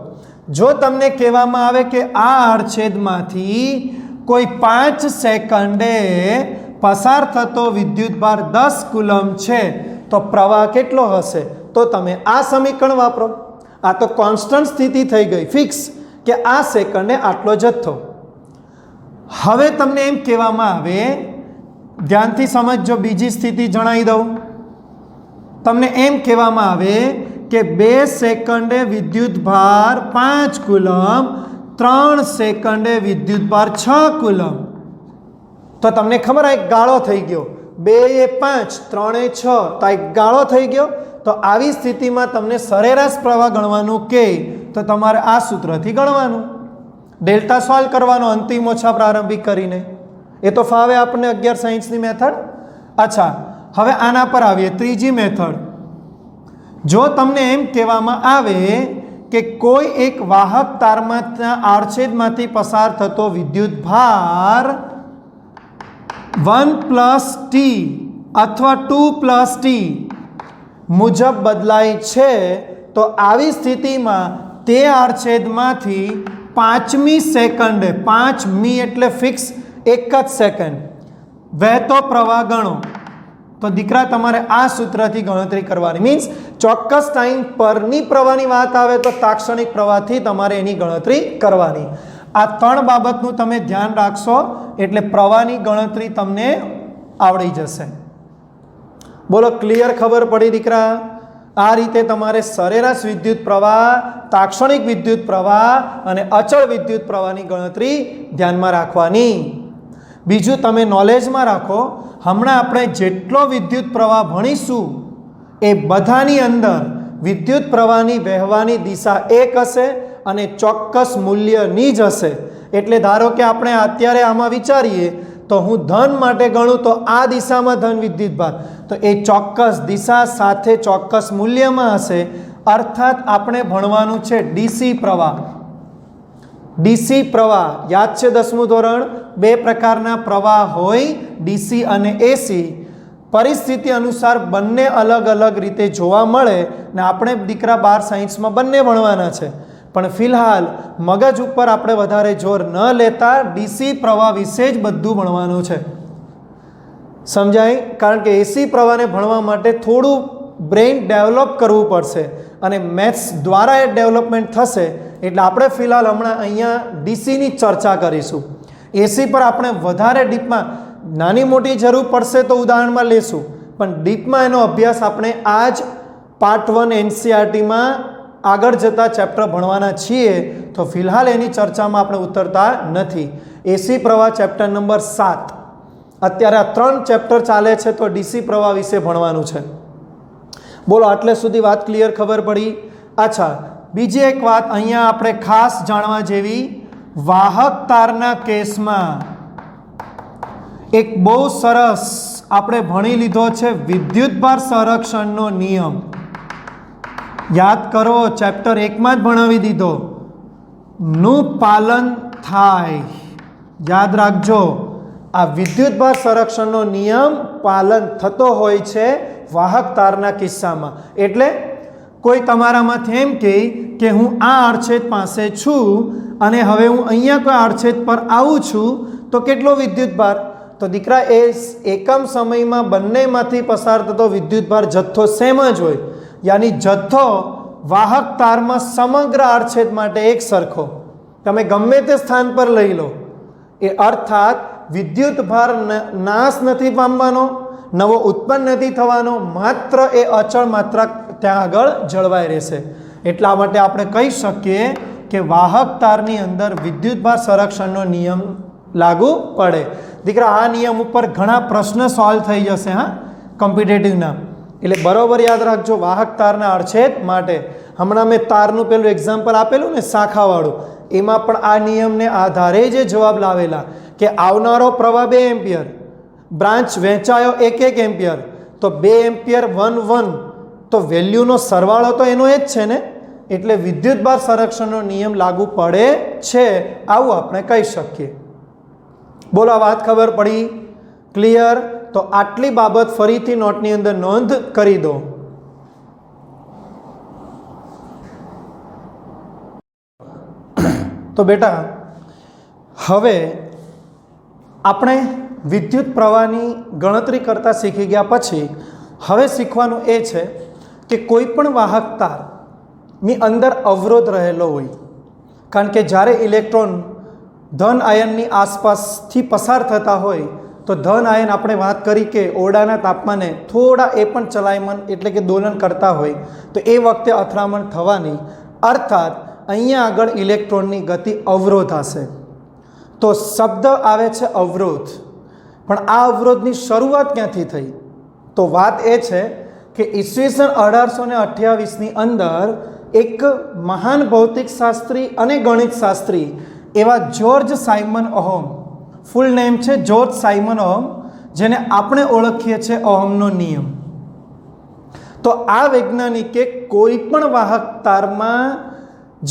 જો તમને કહેવામાં આવે કે આ આડછેદમાંથી કોઈ 5 સેકન્ડે પસાર થતો વિદ્યુતભાર 10 કુલમ છે તો પ્રવાહ કેટલો હશે? તો તમે આ સમીકરણ વાપરો. આ તો કોન્સ્ટન્ટ સ્થિતિ થઈ ગઈ, ફિક્સ, કે આ સેકન્ડે આટલો જથ્થો. હવે તમને એમ કહેવામાં આવે, ધ્યાનથી સમજજો, બીજી સ્થિતિ જણાવી દઉં. તમને એમ કહેવામાં આવે કે 2 સેકન્ડે વિદ્યુતભાર 5 કુલમ, 3 સેકન્ડે વિદ્યુતભાર 6 કુલમ. તો તમને ખબર આ એક ગાળો થઈ ગયો. 2 એ 5, 3 એ 6, તો એક ગાળો થઈ ગયો. તો આવી સ્થિતિમાં તમને સરેરાશ પ્રવાહ ગણવાનું કે તો તમારે આ સૂત્રથી ગણવાનું. ડેલ્ટા સોલ્વ કરવાનો અંતિમ ઓછા પ્રારંભિક કરીને. એ તો ફાવે આપણને 11 સાયન્સની મેથડ. અચ્છા, હવે આના પર આવીએ, ત્રીજી મેથડ. જો તમને એમ કહેવામાં આવે કે કોઈ એક વાહક તારમાં આડછેદમાંથી પસાર થતો વિદ્યુત ભાર 1 + t અથવા 2 + t મુજબ બદલાય છે, તો આવી સ્થિતિમાં તે આડછેદમાંથી 5મી સેકન્ડે, 5મી એટલે ફિક્સ 1 જ સેકન્ડ, વહેતો પ્રવાહ ગણો. તો દીકરા તમારે આ સૂત્રથી ગણતરી કરવાની. મીન્સ ચોક્કસ ટાઈમ પરની પ્રવાહની વાત આવે તો તાક્ષણિક પ્રવાહથી તમારે એની ગણતરી કરવાની. આ 3 બાબતનું તમે ધ્યાન રાખશો એટલે પ્રવાહની ગણતરી તમને આવડી જશે. બોલો, ક્લિયર ખબર પડી દીકરા? આ રીતે તમારે સરેરાશ વિદ્યુત પ્રવાહ, તાક્ષણિક વિદ્યુત પ્રવાહ અને અચળ વિદ્યુત પ્રવાહની ગણતરી ધ્યાનમાં રાખવાની. બીજું તમે નોલેજમાં રાખો, હમણાં આપણે જેટલો વિદ્યુત પ્રવાહ ભણીશું એ બધાની અંદર વિદ્યુત પ્રવાહની વહેવાની દિશા એક હશે અને ચોક્કસ મૂલ્યની જ હશે. એટલે ધારો કે આપણે અત્યારે આમાં વિચારીએ તો હું ધન માટે ગણું તો આ દિશામાં ધન વિદ્યુતભાર, તો એ ચોક્કસ દિશા સાથે ચોક્કસ મૂલ્યમાં હશે. અર્થાત આપણે ભણવાનું છે ડીસી પ્રવાહ. ડીસી પ્રવાહ યાદ છે 10મું ધોરણ? 2 પ્રકારના પ્રવાહ હોય, ડીસી અને એસી. પરિસ્થિતિ અનુસાર બંને અલગ અલગ રીતે જોવા મળે ને આપણે દીકરા 12 સાયન્સમાં બંને ભણવાના છે. પણ ફિલહાલ મગજ ઉપર આપણે વધારે જોર ન લેતા ડીસી પ્રવાહ વિશે જ બધું ભણવાનું છે. સમજાય? કારણ કે એસી પ્રવાહને ભણવા માટે થોડું બ્રેઇન ડેવલપ કરવું પડશે અને મેથ્સ દ્વારા એ ડેવલપમેન્ટ થશે. એટલે આપણે ફિલહાલ હમણાં અહીંયા ડીસીની ચર્ચા કરીશું. એસી પર આપણે વધારે ડીપમાં, નાની મોટી જરૂર પડશે તો ઉદાહરણમાં લેશું, પણ ડીપમાં એનો અભ્યાસ આપણે આ જ પાર્ટ 1 એનસીઆરટીમાં આગળ જતા ચેપ્ટર ભણવાના છીએ. તો ફિલહાલ એની ચર્ચામાં આપણે ઉતરતા નથી. એસી પ્રવાહ ચેપ્ટર નંબર 7. અત્યારે આ 3 ચેપ્ટર ચાલે છે તો ડીસી પ્રવાહ વિશે ભણવાનું છે. બોલો, આટલે સુધી વાત ક્લિયર ખબર પડી? અચ્છા, બીજી એક વાત અહીંયા આપણે ખાસ જાણવા જેવી, વાહક તારના કેસમાં એક બહુ સરસ આપણે ભણી લીધો છે વિદ્યુતભાર સંરક્ષણનો નિયમ. યાદ કરો, ચેપ્ટર 1માં જ ભણાવી દીધો. નું પાલન થાય. યાદ રાખજો, આ વિદ્યુતભાર સંરક્ષણનો નિયમ પાલન થતો હોય છે વાહક તારના કિસ્સામાં. એટલે કોઈ તમારામાંથી એમ કહે કે હું આ આડછેદ પાસે છું અને હવે હું અહીંયા કોઈ આડછેદ પર આવું છું, તો કેટલો વિદ્યુતભાર? તો દીકરા, એ એકમ સમયમાં બંનેમાંથી પસાર થતો વિદ્યુતભાર જથ્થો સેમ જ હોય. યાની જથ્થો વાહક તારમાં સમગ્ર આડછેદ માટે એક સરખો. તમે ગમે તે સ્થાન પર લઈ લો, એ અર્થાત વિદ્યુતભાર નાશ નથી પામવાનો, નવો ઉત્પન્ન નથી થવાનો, માત્ર એ અચળ માત્રા ત્યાં આગળ જળવાઈ રહેશે. એટલા માટે આપણે કહી શકીએ કે વાહક તારની અંદર વિદ્યુતભાર સંરક્ષણનો નિયમ લાગુ પડે. દીકરા, આ નિયમ ઉપર ઘણા પ્રશ્ન સોલ્વ થઈ જશે હા કોમ્પિટેટિવના. એટલે બરોબર યાદ રાખજો વાહક તારના આડછેદ માટે. હમણાં મેં તારનું પેલું એક્ઝામ્પલ આપેલું ને શાખાવાળું, એમાં પણ આ નિયમને આધારે જે જવાબ લાવેલા કે આવનારો પ્રવાહ 2 એમ્પિયર, બ્રાન્ચ વહેંચાયો 1 એમ્પિયર, તો 2 એમ્પિયર 1 1, તો વેલ્યુનો સરવાળો તો એનો એ જ છે ને. એટલે વિદ્યુતભાર સંરક્ષણનો નિયમ લાગુ પડે છે, આવું આપણે કહી શકીએ. બોલો, આ વાત ખબર પડી? ક્લિયર? તો આટલી બાબત ફરીથી નોટની અંદર નોંધ કરી દો. તો બેટા, હવે આપણે વિદ્યુત પ્રવાહની ગણતરી કરતા શીખી ગયા પછી હવે શીખવાનું એ છે કે કોઈ પણ વાહક તારની અંદર અવરોધ રહેલો હોય. કારણ કે જ્યારે ઇલેક્ટ્રોન ધન આયનની આસપાસથી પસાર થતા હોય તો ધન આયન, આપણે વાત કરી કે ઓરડાના તાપમાને થોડા એ પણ ચલાયમાન એટલે કે દોલન કરતા હોય તો એ વખતે અથડામણ થવાની, અર્થાત અહીંયા આગળ ઇલેક્ટ્રોનની ગતિ અવરોધ હશે. તો શબ્દ આવે છે અવરોધ. પણ આ અવરોધની શરૂઆત ક્યાંથી થઈ? તો વાત એ છે કે ઈસવીસન 1828ની અંદર એક મહાન ભૌતિક શાસ્ત્રી અને ગણિત શાસ્ત્રી એવા જ્યોર્જ સાયમન ઓહમ, ફૂલ નેમ છે જ્યોર્જ સાયમન ઓહમ, જેને આપણે ઓળખીએ છીએ ઓહમનો નિયમ. તો આ વૈજ્ઞાનિકે કોઈ પણ વાહક તારમાં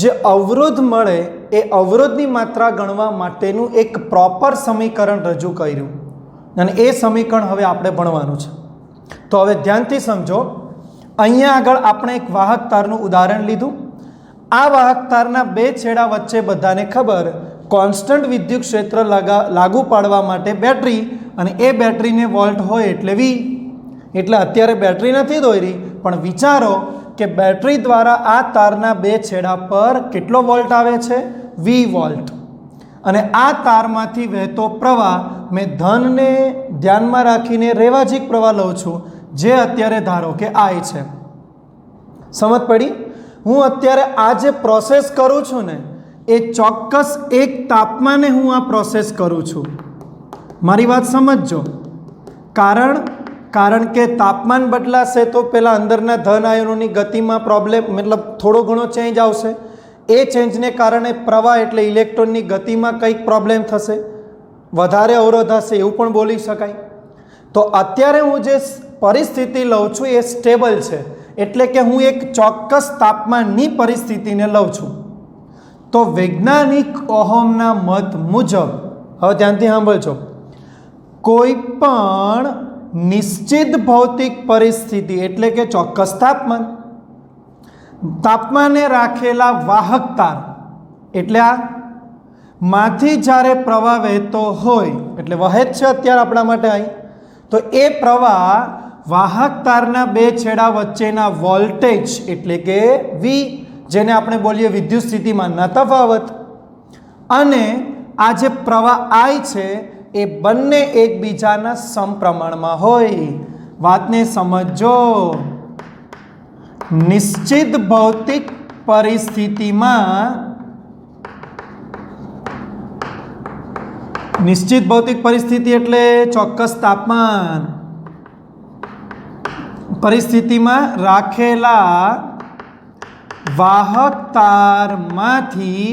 જે અવરોધ મળે એ અવરોધની માત્રા ગણવા માટેનું એક પ્રોપર સમીકરણ રજૂ કર્યું અને એ સમીકરણ હવે આપણે ભણવાનું છે. તો હવે ધ્યાનથી સમજો. અહીંયા આગળ આપણે એક વાહક તારનું ઉદાહરણ લીધું. આ વાહક તારના 2 છેડા વચ્ચે બધાને ખબર કોન્સ્ટન્ટ વિદ્યુત ક્ષેત્ર લાગુ પાડવા માટે બેટરી, અને એ બેટરીને વોલ્ટ હોય એટલે V. એટલે અત્યારે બેટરી નથી દોરી, પણ વિચારો કે બેટરી દ્વારા આ તારના 2 છેડા પર કેટલો વોલ્ટ આવે છે? V volt. અને આ તારમાંથી વહેતો પ્રવાહ મેં ધનને ધ્યાનમાં રાખીને રેવાજીક પ્રવાહ લઉં છું, જે અત્યારે ધારો કે I છે. સમજ પડી? હું અત્યારે આ જે પ્રોસેસ કરું છું ને, એ ચોક્કસ એક તાપમાને હું આ પ્રોસેસ કરું છું. મારી વાત સમજજો. કારણ કે તાપમાન બદલાશે તો પેલા અંદરના ધન આયનોની ગતિમાં પ્રોબ્લેમ, મતલબ થોડો ઘણો ચેન્જ આવશે. એ ચેન્જને કારણે પ્રવાહ એટલે ઇલેક્ટ્રોનની ગતિમાં કંઈક પ્રોબ્લેમ થશે, વધારે અવરોધ હશે, એવું પણ બોલી શકાય. તો અત્યારે હું જે પરિસ્થિતિ લઉં છું એ સ્ટેબલ છે, એટલે કે હું એક ચોક્કસ તાપમાનની પરિસ્થિતિને લઉં છું. તો વૈજ્ઞાનિક ઓહમના મત મુજબ, હવે ધ્યાનથી સાંભળજો, કોઈ પણ નિશ્ચિત ભૌતિક પરિસ્થિતિ એટલે કે ચોક્કસ તાપમાને રાખેલા વાહક તાર, એટલે આ માંથી જ્યારે પ્રવાહ વહેતો હોય, એટલે વહે જ છે અત્યારે આપણા માટે અહીં, તો એ પ્રવાહ વાહક તારના 2 છેડા વચ્ચેના વોલ્ટેજ એટલે કે V, જેને આપણે બોલીએ વિદ્યુત સ્થિતિમાનના તફાવત, અને આ જે પ્રવાહ I છે એ બંને એકબીજાના સમપ્રમાણમાં હોય. વાતને સમજો. નિશ્ચિત ભૌતિક પરિસ્થિતિમાં, નિશ્ચિત ભૌતિક પરિસ્થિતિ એટલે ચોક્કસ તાપમાન પરિસ્થિતિમાં રાખેલા વાહક તારમાંથી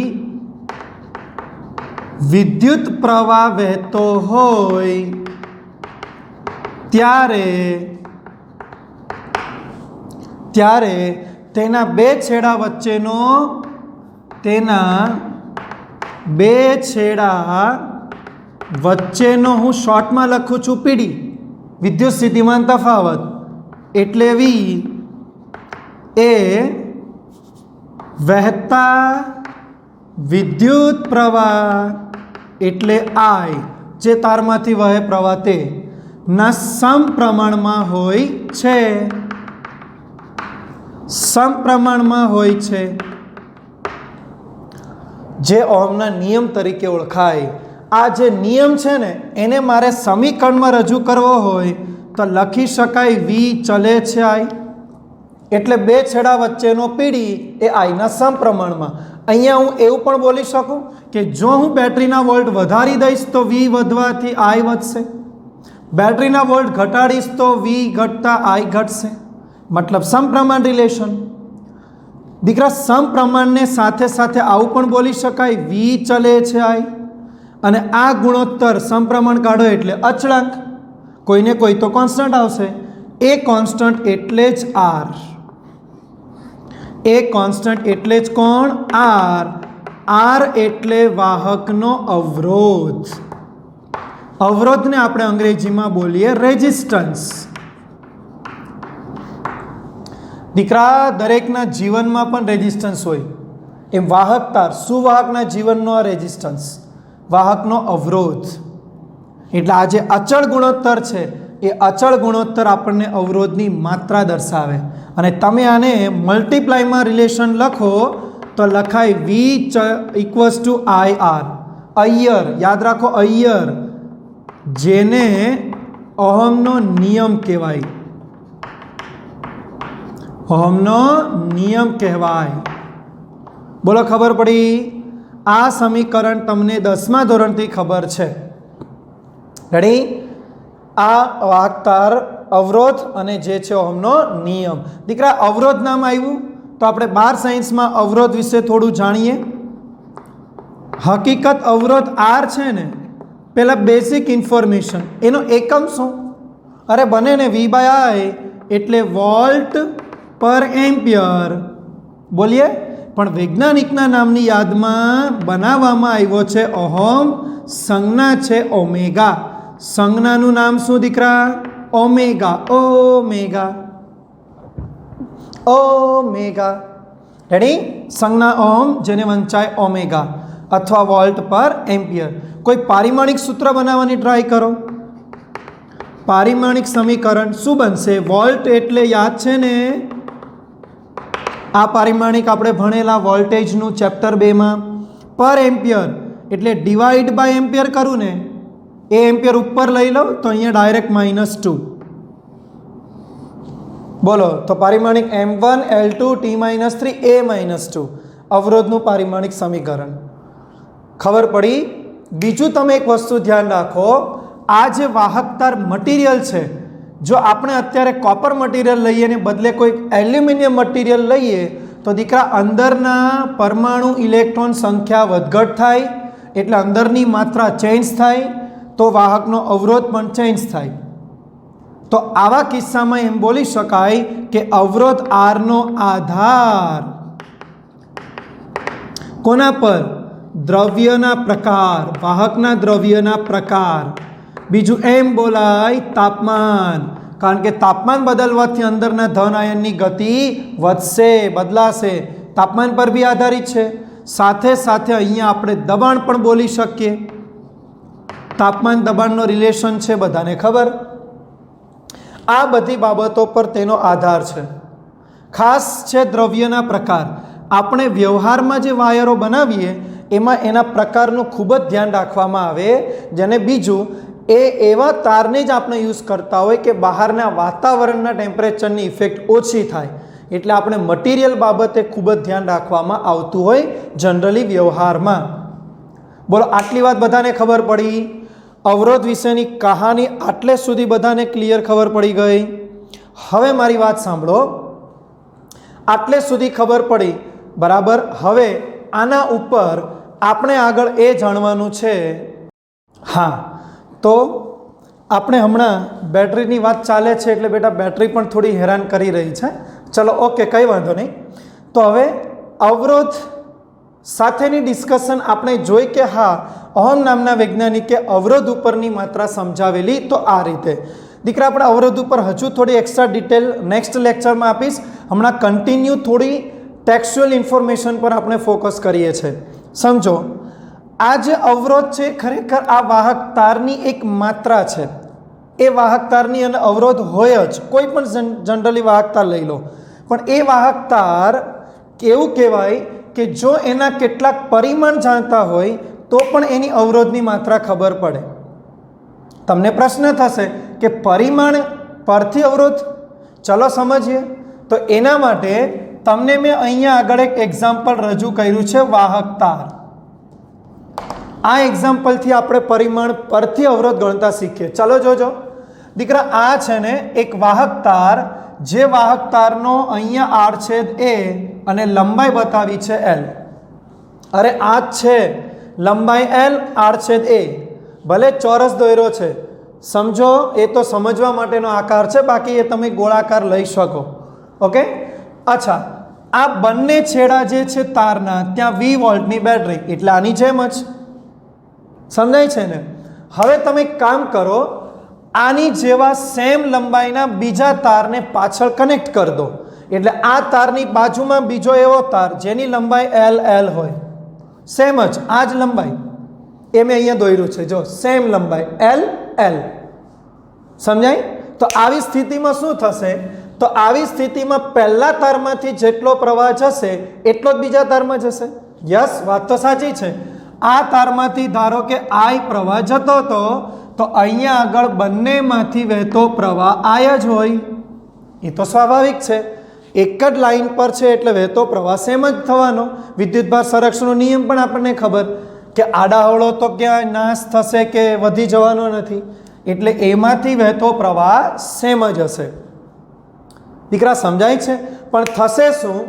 વિદ્યુત પ્રવાહ વહેતો હોય ત્યારે તેના 2 છેડા વચ્ચેનો તેના બે છેડા વચ્ચેનો હું શોર્ટમાં લખું છું પીડી, વિદ્યુત સ્થિતિમાન તફાવત એટલે વી એ વહેતા વિદ્યુત પ્રવાહ એટલે આઈ, જે તારમાંથી વહે પ્રવાહ તે ના સમપ્રમાણમાં હોય છે, સમપ્રમાણમાં હોય છે, જે ઓહમના નિયમ તરીકે ઓળખાય. આ જે નિયમ છે ને એને મારે સમીકરણમાં રજૂ કરવો હોય તો લખી શકાય વી ચલે છે આઈ, એટલે બે છેડા વચ્ચેનો પીડી એ આઈના સમપ્રમાણમાં. અહીંયા હું એવું પણ બોલી શકું કે જો હું બેટરીના વોલ્ટ વધારી દઈશ તો વી વધવાથી આઈ વધશે, બેટરીના વોલ્ટ ઘટાડીશ તો વી ઘટતા આઈ ઘટશે, મતલબ સમપ્રમાણ રિલેશન. દીકરા સમપ્રમાણને સાથે સાથે આવું પણ બોલી શકાય વી ચલે છે આઈ, અને આ ગુણોત્તર સમપ્રમાણ કાઢો એટલે અચળાંક, કોઈને કોઈ તો કોન્સ્ટન્ટ આવશે, એ કોન્સ્ટન્ટ એટલે જ આર, એ કોન્સ્ટન્ટ એટલે જ કોણ? આર. આર એટલે વાહકનો અવરોધ, અવરોધને આપણે અંગ્રેજીમાં બોલીએ રેઝિસ્ટન્સ. દીકરા દરેકના જીવનમાં પણ રેઝિસ્ટન્સ હોય, એમ વાહકતા સુવાહકના જીવનનો આ રેઝિસ્ટન્સ, વાહકનો અવરોધ. એટલે આ જે અચળ ગુણોત્તર છે એ અચળ ગુણોત્તર આપણને અવરોધની માત્રા દર્શાવે. અને તમે આને મલ્ટીપ્લાયમાં રિલેશન લખો તો લખાય V equals to I R. I R, યાદ રાખો અય્યર, જેને ઓહમનો નિયમ કહેવાય, ઓહમનો નિયમ કહેવાય. બોલો ખબર પડી? આ સમીકરણ તમને 10મા ધોરણથી ખબર છે. રેડી? આ વાહકતાર અવરોધ અને જે છે ઓહમનો નિયમ. દીકરા અવરોધ નામ આવ્યું તો આપણે 12 સાયન્સમાં અવરોધ વિશે થોડું જાણીએ. હકીકત અવરોધ આર છે ને, પહેલાં બેઝિક ઇન્ફોર્મેશન, એનો એકમ શું? અરે બને ને વી બાય આઈ એટલે વોલ્ટ પર એમ્પિયર બોલીએ, પણ વૈજ્ઞાનિકના નામની યાદમાં બનાવવામાં આવ્યો છે ઓહમ, સંજ્ઞા છે ઓમેગા. સંજ્ઞાનું નામ શું દીકરા? ઓમેગા. Omega, omega. રેડી? સંજ્ઞા ઓહમ, જેને વંચાય ઓમેગા અથવા વોલ્ટ પર એમ્પિયર. કોઈ પારિમાણિક સૂત્ર બનાવવાની ટ્રાય કરો. પારિમાણિક સમીકરણ શું બનશે? વોલ્ટ એટલે યાદ છે ને, આ પારિમાણિક આપણે ભણેલા વોલ્ટેજનું ચેપ્ટર 2માં. પર એમ્પિયર એટલે ડિવાઈડ બાય એમ્પિયર કરું ને, એ એમ્પિયર ઉપર લઈ લો તો અહીંયા ડાયરેક્ટ -2. બોલો તો પારિમાણિક M1 L2 T-3 A -2 અવરોધનું પારિમાણિક સમીકરણ. ખબર પડી? બીજું તમે એક વસ્તુ ધ્યાન રાખો, આ જે વાહકતાર મટીરિયલ છે, જો આપણે અત્યારે કોપર મટીરિયલ લઈએ ને બદલે કોઈ એલ્યુમિનિયમ મટીરિયલ લઈએ તો દીકરા અંદરના પરમાણુ ઇલેક્ટ્રોન સંખ્યા વધઘટ થાય, એટલે અંદરની માત્રા ચેન્જ થાય, તો વાહકનો અવરોધ પણ ચેન્જ થાય. તો આવા કિસ્સામાં એમ બોલી શકાય કે અવરોધ આરનો આધાર કોના પર? દ્રવ્યના પ્રકાર, વાહકના દ્રવ્યના પ્રકાર. બીજું એમ બોલાય તાપમાન, કારણ કે તાપમાન બદલવાથી અંદરના ધન આયનની ગતિ વધશે, બદલાશે, તાપમાન પર બી આધારિત છે. સાથે સાથે અહીંયા આપણે દબાણ પણ બોલી શકીએ, તાપમાન દબાણનો રિલેશન છે, બધાને ખબર. આ બધી બાબતો પર તેનો આધાર છે. ખાસ છે દ્રવ્યના પ્રકાર. આપણે વ્યવહારમાં જે વાયરો બનાવીએ એમાં એના પ્રકારનું ખૂબ જ ધ્યાન રાખવામાં આવે. જેને બીજું એવા તારને જ આપણે યુઝ કરતા હોય કે બહારના વાતાવરણના ટેમ્પરેચરની ઇફેક્ટ ઓછી થાય, એટલે આપણે મટીરિયલ બાબતે ખૂબ જ ધ્યાન રાખવામાં આવતું હોય જનરલી વ્યવહારમાં. બોલો આટલી વાત બધાને ખબર પડી? અવરોધ વિશેની કહાની આટલે સુધી બધાને ક્લિયર ખબર પડી ગઈ? હવે મારી વાત સાંભળો, આટલે સુધી ખબર પડી બરાબર. હવે આના ઉપર આપણે આગળ એ જાણવાનું છે. હા, તો આપણે હમણાં બેટરીની વાત ચાલે છે એટલે બેટા બેટરી પણ થોડી હેરાન કરી રહી છે. ચલો ઓકે, કંઈ વાંધો નહીં. તો હવે અવરોધ સાથેની ડિસ્કશન આપણે જોઈ કે હા ઓહમ નામના વૈજ્ઞાનિકે અવરોધ ઉપરની માત્રા સમજાવેલી તો આ રીતે. દીકરા આપણે અવરોધ ઉપર હજુ થોડી એક્સ્ટ્રા ડિટેલ નેક્સ્ટ લેક્ચરમાં આપીશ. હમણાં કન્ટિન્યુ થોડી ટેક્સ્ચ્યુઅલ ઇન્ફોર્મેશન પર આપણે ફોકસ કરીએ છીએ. સમજો આ જે અવરોધ છે ખરેખર આ વાહક તારની એક માત્રા છે. એ વાહક તારની અને અવરોધ હોય જ, કોઈ પણ જનરલી વાહક તાર લઈ લો, પણ એ વાહક તાર કેવું કહેવાય કે જો એના કેટલાક પરિમાણ જાણતા હોય તો પણ એની અવરોધની માત્રા ખબર પડે. તમને પ્રશ્ન થશે કે પરિમાણ પરથી અવરોધ, ચલો સમજીએ. તો એના માટે તમને મેં અહીંયા આગળ એક એક્ઝામ્પલ રજૂ કર્યું છે વાહક તાર. આ એક્ઝામ્પલથી આપણે પરિમાણ પરથી અવરોધ ગણતા શીખીએ. ચાલો જોજો દીકરા, આ છે ને એક વાહક તાર, જે વાહક તારનો અહીંયા આડછેદ એ અને લંબાઈ બતાવી છે એલ. અરે આ જ છે લંબાઈ એલ, આડછેદ એ. ભલે ચોરસ દોર્યો છે, સમજો એ તો સમજવા માટેનો આકાર છે, બાકી એ તમે ગોળાકાર લઈ શકો. ઓકે. અચ્છા, આ બંને છેડા જે છે તારના ત્યાં 20 વોલ્ટની બેટરી, એટલે આની જેમ જ સમજાય છે ને. હવે તમે કામ કરો, આની જેવા સેમ લંબાઈના બીજા તારને પાછળ કનેક્ટ કરી દો. એટલે આ તારની બાજુમાં બીજો એવો તાર જેની લંબાઈ એલ એલ હોય, સેમ જ આ જ લંબાઈ, એ મેં અહીંયા દોર્યું છે જો, સેમ લંબાઈ એલ એલ. સમજાય? તો આવી સ્થિતિમાં શું થશે? તો આવી સ્થિતિમાં પહેલા તારમાંથી જેટલો પ્રવાહ જશે એટલો જ બીજા તારમાં જશે. યસ, વાત તો સાચી છે. આ તારમાંથી ધારો કે આઈ પ્રવાહ જતો હતો, તો અહીંયા આગળ બંનેમાંથી વહેતો પ્રવાહ આય જ હોય. એ તો સ્વાભાવિક છે, એક જ લાઈન પર છે એટલે વહેતો પ્રવાહ સેમ જ થવાનો. વિદ્યુતભાર સંરક્ષણનો નિયમ પણ આપણને ખબર કે આડાહળો તો ક્યાંય નાશ થશે કે વધી જવાનો નથી, એટલે એમાંથી વહેતો પ્રવાહ સેમ જ હશે. દીકરા સમજાય છે? પણ થશે શું?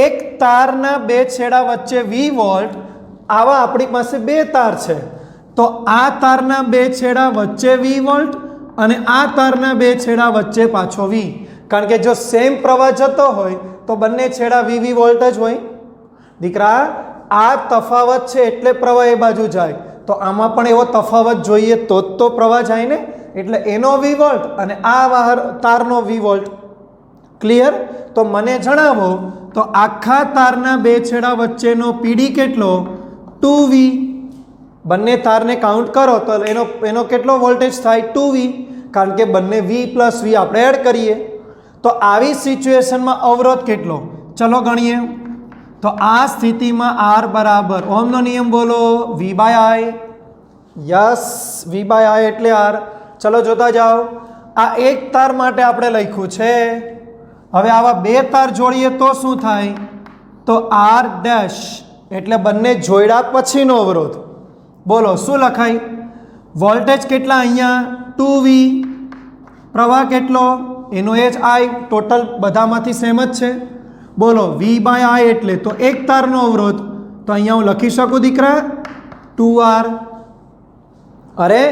એક તારના બે છેડા વચ્ચે 20 વોલ્ટ, આવા આપણી પાસે બે તાર છે, તો આ તારના બે છેડા વચ્ચે 20 વોલ્ટ અને આ તારના બે છેડા વચ્ચે પાછો 20. કારણ કે જો સેમ પ્રવાહ જતો હોય તો બંને છેડા 20 વોલ્ટ જ હોય. દીકરા આ તફાવત છે એટલે પ્રવાહ એ બાજુ જાય, તો આમાં પણ એવો તફાવત જોઈએ તો જ તો પ્રવાહ જાય ને. એટલે એનો 20 વોલ્ટ અને આ તારનો 20 વોલ્ટ. ક્લિયર? તો મને જણાવો તો આખા તારના બે છેડા વચ્ચેનો પીડી કેટલો? 2V. બંને તારને કાઉન્ટ કરો તો એનો કેટલો વોલ્ટેજ થાય? 2V. કારણ કે બંને V પ્લસ V આપણે એડ કરીએ. તો આવી સિચ્યુએશનમાં અવરોધ કેટલો? ચલો ગણીએ. તો આ સ્થિતિમાં R બરાબર ઓહમનો નિયમ બોલો, V/I. યસ, V/I એટલે R. ચલો જોતા જાઓ. આ એક તાર માટે આપણે લખ્યું છે. હવે આવા બે તાર જોડીએ તો શું થાય? તો R ડેશ એટલે બંને જોડ્યા પછીનો અવરોધ. બોલો શું લખાય? વોલ્ટેજ કેટલા અહીંયા? 2V. પ્રવાહ કેટલો? એનો એ જ I. ટોટલ બધામાંથી સેમ જ છે. બોલો V/I એટલે તો એક તારનો અવરોધ, તો અહીંયા હું લખી શકું દીકરા 2R. અરે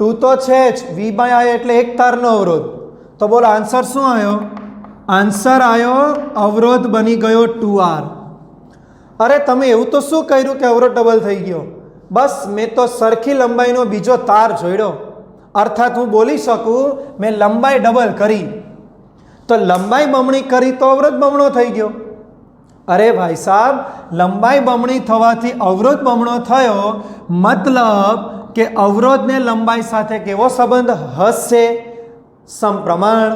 2 તો છે જ, V/I એટલે એક તારનો અવરોધ. તો બોલો આન્સર શું આવ્યો? આન્સર આવ્યો અવરોધ બની ગયો 2R. અરે તમે એવું તો શું કર્યું કે અવરોધ ડબલ થઈ ગયો? બસ મેં તો સરખી લંબાઈનો બીજો તાર જોડ્યો, અર્થાત હું બોલી શકું મેં લંબાઈ ડબલ કરી. તો લંબાઈ બમણી કરી તો અવરોધ બમણો થઈ ગયો. અરે ભાઈ સાહેબ, લંબાઈ બમણી થવાથી અવરોધ બમણો થયો, મતલબ કે અવરોધને લંબાઈ સાથે કેવો સંબંધ હશે? સમપ્રમાણ.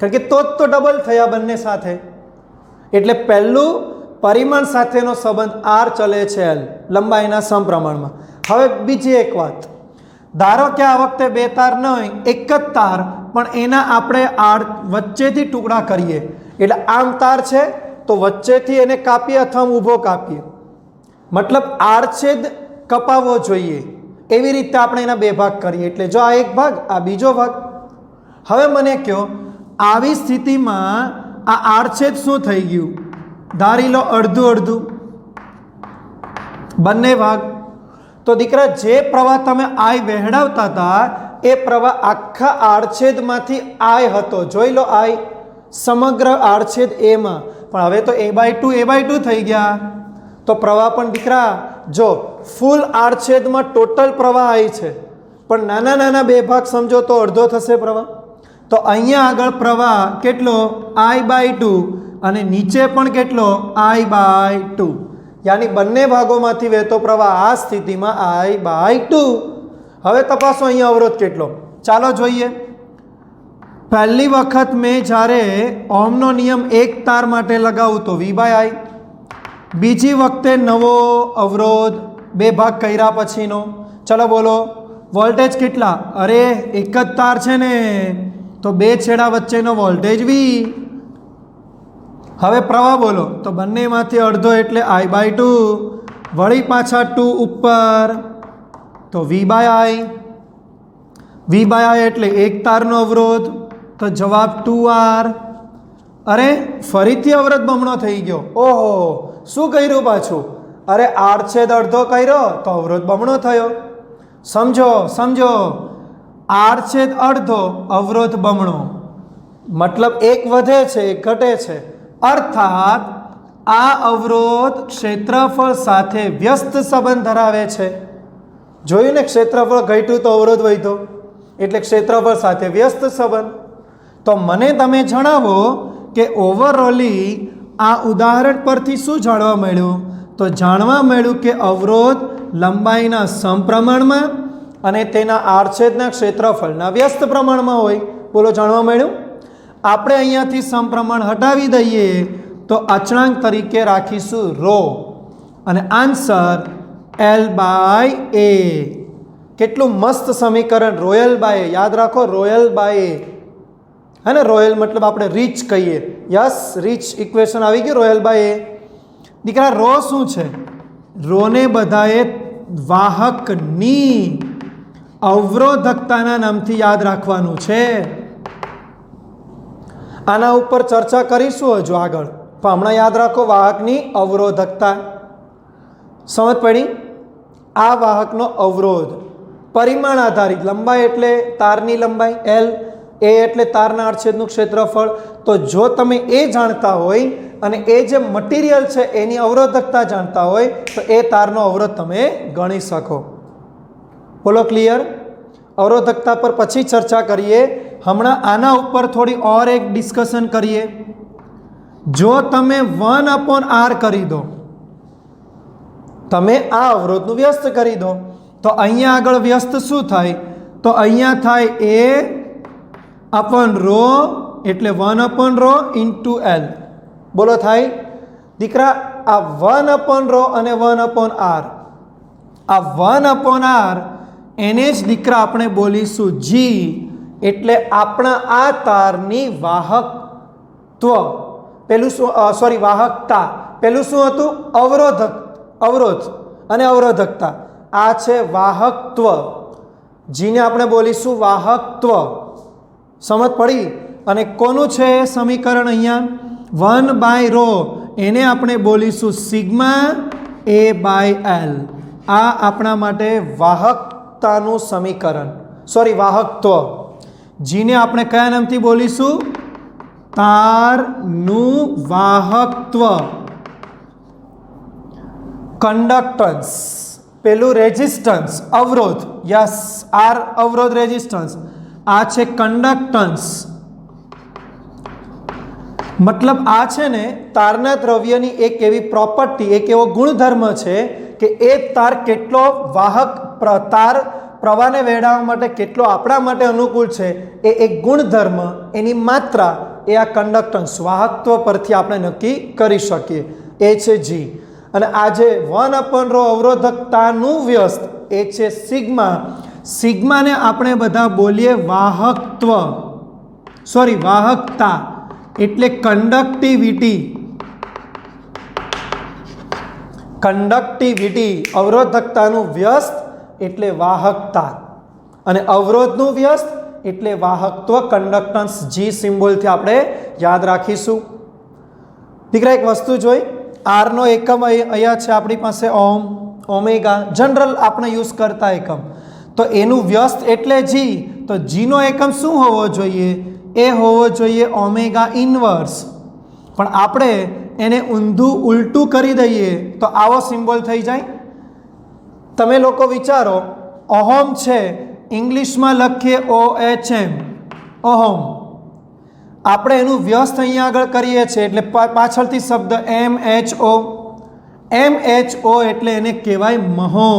કારણ કે તો જ તો ડબલ થયા બંને સાથે. એટલે પહેલું પરિમાણ સાથેનો સંબંધ R ચલે છે L, લંબાઈના સમપ્રમાણમાં. હવે બીજી એક વાત, ધારો કે આ વખતે બે તાર ન હોય, એક જ તાર, પણ એના આપણે વચ્ચેથી ટુકડા કરીએ. એટલે આમ તાર છે તો વચ્ચેથી એને કાપીએ અથવા ઊભો કાપીએ, મતલબ આડછેદ કપાવવો જોઈએ. એવી રીતે આપણે એના બે ભાગ કરીએ. એટલે જો આ એક ભાગ, આ બીજો ભાગ. હવે મને કહો, આવી સ્થિતિમાં આ આડછેદ શું થઈ ગયું? ધારી લો અડધું અડધું, બંને ભાગ. તો દીકરા જે પ્રવાહ તમે આય વહેડાવતા હતા એ પ્રવાહ આખા આડછેદમાંથી આય હતો. જોઈ લો આય સમગ્ર આડછેદ એમાં, પણ હવે તો a/2 થઈ ગયા. તો પ્રવાહ પણ દીકરા જો ફૂલ આડછેદમાં ટોટલ પ્રવાહ આવી છે, પણ નાના નાના બે ભાગ સમજો તો અડધો થશે પ્રવાહ. તો અહીંયા આગળ પ્રવાહ કેટલો I/2 અને નીચે પણ કેટલો I/2, યાની બંને ભાગોમાંથી વહેતો પ્રવાહ આ સ્થિતિમાં I/2. હવે તપાસો અહીંયા અવરોધ કેટલો, ચાલો જોઈએ. પહેલી વખત મેં જ્યારે ઓહમનો નિયમ એક તાર માટે લગાવું તો V/I. બીજી વખતે નવો અવરોધ બે ભાગ કર્યા પછીનો, ચલો બોલો વોલ્ટેજ કેટલા? અરે એક જ તાર છે ને, તો બે છેડા વચ્ચેનો વોલ્ટેજ V. હવે પ્રવાહ બોલો, તો બંનેમાંથી અડધો એટલે I/2, વળી પાછા 2 ઉપર તો V/I. V/I એટલે એક તારનો અવરોધ, તો જવાબ 2R. અરે ફરીથી અવરોધ બમણો થઈ ગયો. ઓહો, શું કર્યું પાછું? અરે આડછેદ અડધો કર્યો તો અવરોધ બમણો થયો. સમજો સમજો, આડછેદ અડધો અવરોધ બમણો, મતલબ એક વધે છે એક ઘટે છે, અર્થાત આ અવરોધ ક્ષેત્રફળ સાથે વ્યસ્ત સંબંધ ધરાવે છે. જોયું ને, ક્ષેત્રફળ ઘટ્યું તો અવરોધ વધ્યો, એટલે ક્ષેત્રફળ સાથે વ્યસ્ત સંબંધ. તો મને તમે જણાવો કે ઓવરઓલી આ ઉદાહરણ પરથી શું જાણવા મળ્યું? તો જાણવા મળ્યું કે અવરોધ લંબાઈના સમપ્રમાણમાં અને તેના આડછેદના ક્ષેત્રફળના વ્યસ્ત પ્રમાણમાં હોય. બોલો, જાણવા મળ્યું? આપણે અહીંયાથી સમપ્રમાણ હટાવી દઈએ તો અચળાંક તરીકે રાખીશું રો અને આન્સર L/A. કેટલું મસ્ત સમીકરણ, રોયલ/A. યાદ રાખો, રોયલ/A. હે ને, રોયલ મતલબ આપણે રીચ કહીએ. યસ, રીચ ઇક્વેશન આવી ગયું રોયલ/A. દીકરા રો શું છે? રોને બધાએ વાહકની અવરોધકતાના નામથી યાદ રાખવાનું છે. આના ઉપર ચર્ચા કરીશું હજુ આગળ, પણ હમણાં યાદ રાખો વાહકની અવરોધકતા. સમજ પડી? આ વાહકનો અવરોધ પરિમાણ આધારિત, લંબાઈ એટલે તારની લંબાઈ L, A એટલે તારના આડછેદનું ક્ષેત્રફળ. તો જો તમે એ જાણતા હોય અને એ જે મટીરિયલ છે એની અવરોધકતા જાણતા હોય તો એ તારનો અવરોધ તમે ગણી શકો. બોલો ક્લિયર? અવરોધકતા પર પછી ચર્ચા કરીએ. હમણાં આના ઉપર થોડી ઓર એક ડિસ્કશન કરીએ. જો તમે 1/R કરી દો, તમે આ અવરોધનું વ્યસ્ત કરી દો, તો અહીંયા આગળ વ્યસ્ત શું થાય? તો અહીંયા થાય A/ρ એટલે 1/ρ into L. બોલો થાય? દીકરા આ 1/ρ અને 1/R, આ 1/R એને જ દીકરા આપણે બોલીશું G, એટલે આપણા આ તારની વાહકત્વ. પેલું શું, સોરી વાહકતા. પેલું શું હતું? અવરોધ અને અવરોધકતા. આ છે વાહકત્વ, જીને આપણે બોલીશું વાહકત્વ. સમજ પડી? અને કોનું છે સમીકરણ? અહીંયા 1/ρ એને આપણે બોલીશું સિગ્મા A/L. આ આપણા માટે વાહકતાનું સમીકરણ, સોરી વાહકત્વ. જીને આપણે કયા નામથી બોલીશું? તારનું વાહકત્વ. કંડક્ટન્સ, પેલું રેઝિસ્ટન્સ અવરોધ, યસ, આર અવરોધ રેઝિસ્ટન્સ. આ છે કંડક્ટન્સ, મતલબ આ છે ને તારના દ્રવ્યની એક એવી પ્રોપર્ટી, એક એવો ગુણધર્મ છે કે એ તાર કેટલો વાહક, તાર પ્રવાહને વહેડાવવા માટે કેટલો આપણા માટે અનુકૂળ છે, એ એક ગુણધર્મ, એની માત્રા, એ આ કંડક્ટન્સ વાહકત્વ પરથી આપણે નક્કી કરી શકીએ. એ છે G. અને આ જે 1/ρ અવરોધકતાનું વ્યસ્ત એ છે સિગ્મા. સિગ્માને આપણે બધા બોલીએ વાહકત્વ, સોરી વાહકતા, એટલે કંડક્ટિવિટી. કંડક્ટિવિટી અવરોધકતાનું વ્યસ્ત એટલે વાહકતા, અને અવરોધનું વ્યસ્ત એટલે વાહકત્વ. કંડક્ટન્સ G સિમ્બોલથી આપણે યાદ રાખીશું. દીકરા એક વસ્તુ જોઈ, આરનો એકમ અહીંયા છે આપણી પાસે ઓમ, ઓમેગા, જનરલ આપણે યુઝ કરતા એકમ. તો એનું વ્યસ્ત એટલે G, તો Gનો એકમ શું હોવો જોઈએ? એ હોવો જોઈએ ઓમેગા ઇન્વર્સ. પણ આપણે એને ઊંધું ઉલટું કરી દઈએ તો આવો સિમ્બોલ થઈ જાય. તમે લોકો વિચારો, ઓહમ છે, ઇંગ્લિશમાં લખીએ OHM, ઓહમ. આપણે એનું વ્યસ્ત અહીંયા આગળ કરીએ છીએ એટલે પાછળથી શબ્દ MHO. MHO એટલે એને કહેવાય મહો.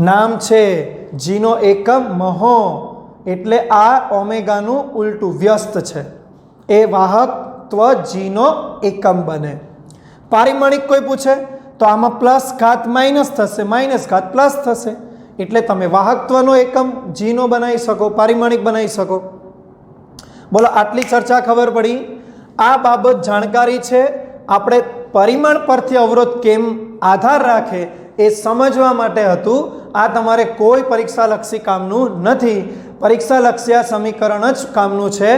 નામ છે, જીનો એકમ મહો. એટલે આ ઓમેગાનું ઉલટું વ્યસ્ત છે, એ વાહકત્વ જીનો એકમ બને. પારિમાણિક કોઈ પૂછે તો આમાં પ્લસ ઘાત માઇનસ થશે, માઇનસ ઘાત પ્લસ થશે. એટલે તમે વાહકત્વનો એકમ જીનો બનાવી શકો, પારિમાણિક બનાવી શકો. બોલો, આટલી ચર્ચા ખબર પડી. આ બાબત જાણકારી છે. આપણે પરિમાણ પરથી અવરોધ કેમ આધાર રાખે એ સમજવા માટે હતું. આ તમારે કોઈ પરીક્ષાલક્ષી કામનું નથી. પરીક્ષાલક્ષી આ સમીકરણ જ કામનું છે.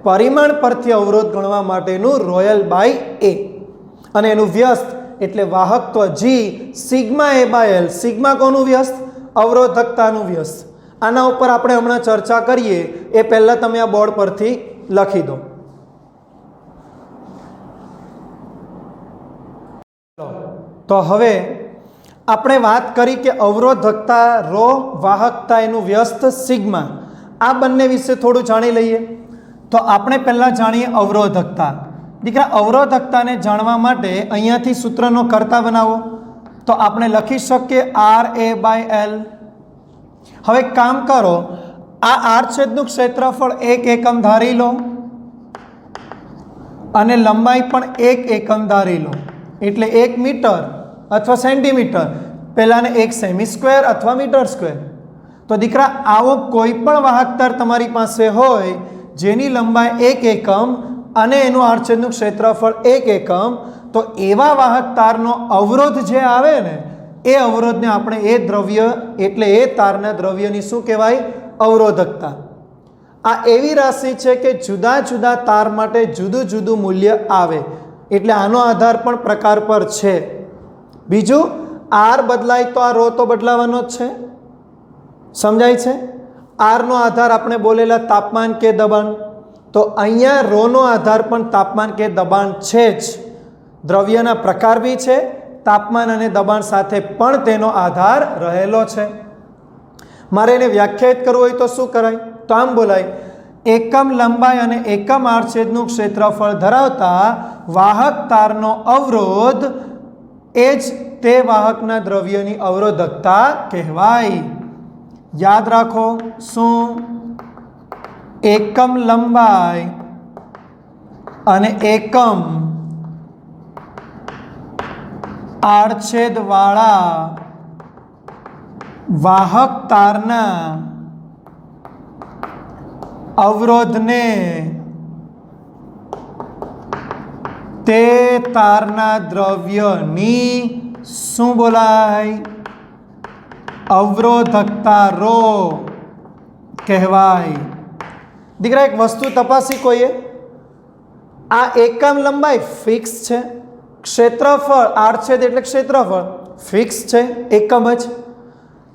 પરિમાણ પરથી અવરોધ ગણવા માટેનું રોયલ બાય એ અને એનું વ્યસ્ત એટલે વાહકત્વ G sigma A by L. Sigma કોનું વ્યસ્ત? અવરોધકતાનું વ્યસ્ત. આના ઉપર આપણે હમણાં ચર્ચા કરીએ એ પહેલાં તમે આ બોર્ડ પરથી લખી દો. તો હવે આપણે વાત કરી કે અવરોધકતા રો, વાહકતા એનું વ્યસ્ત સિગ્મા. આ બંને વિશે થોડું જાણી લઈએ. તો આપણે પહેલાં જાણીએ અવરોધકતા. દીકરા, અવરોધકતાને જાણવા માટે અહીંયાથી સૂત્રનો કર્તા બનાવો. તો આપણે લખી શકીએ RA/L. હવે કામ કરો, આ આર છેદનું ક્ષેત્રફળ 1 એકમ ધારી લો અને લંબાઈ પણ 1 એકમ ધારી લો. એટલે 1 મીટર અથવા સેન્ટીમીટર, પહેલાંને 1 સેમી સ્ક્વેર અથવા મીટર સ્ક્વેર. તો દીકરા, આવો કોઈ પણ વાહકતાર તમારી પાસે હોય જેની લંબાઈ 1 એકમ અને એનું આડછેદનું ક્ષેત્રફળ 1 એકમ, તો એવા વાહકતારનો અવરોધ જે આવે ને એ અવરોધને આપણે એ દ્રવ્ય એટલે એ તારના દ્રવ્યની શું કહેવાય? અવરોધકતા. આ એવી રાશિ છે કે જુદા જુદા તાર માટે જુદું જુદું મૂલ્ય આવે. એટલે આનો આધાર પણ પ્રકાર પર છે. બીજું, આર બદલાય તો આ રો તો બદલાવાનો જ છે. સમજાય છે? આરનો આધાર આપણે બોલેલા તાપમાન કે દબાણ. તો અહીંયા રોનો આધાર પણ તાપમાન કે દબાણ છે જ. દ્રવ્યના પ્રકાર બી છે, તાપમાન અને દબાણ સાથે પણ તેનો આધાર રહેલો છે. મારે એને વ્યાખ્યાયિત કરવું હોય તો શું કરાય? તો આમ બોલાય, એકમ લંબાઈ અને એકમ આડછેદનું ક્ષેત્રફળ ધરાવતા વાહક તારનો અવરોધ એ જ તે વાહકના દ્રવ્યની અવરોધકતા કહેવાય. યાદ રાખો, શું? એકમ લંબાઈ અને એકમ આડછેદવાળા વાહક તારના અવરોધને તે તારના દ્રવ્યની શું બોલાય? અવરોધકતા રો કહેવાય. દીકરા, એક વસ્તુ તપાસી કોઈએ, આ એકમ લંબાઈ ફિક્સ છે, ક્ષેત્રફળ આડછેદ એટલે ક્ષેત્રફળ ફિક્સ છે, એકમ જ.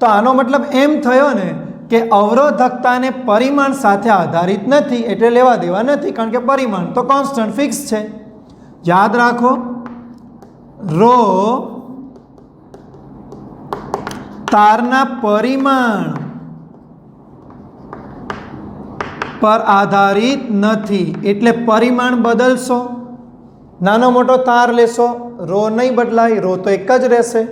તો આનો મતલબ એમ થયો ને કે અવરોધકતાને પરિમાણ સાથે આધારિત નથી, એટલે લેવા દેવા નથી, કારણ કે પરિમાણ તો કોન્સ્ટન્ટ ફિક્સ છે. યાદ રાખો, રો તારના પરિમાણ પર આધારિત નથી. એટલે પરિમાણ બદલશો, નાનો મોટો તાર લેશો, રો નહીં બદલાય, રો તો એક જ રહેશે.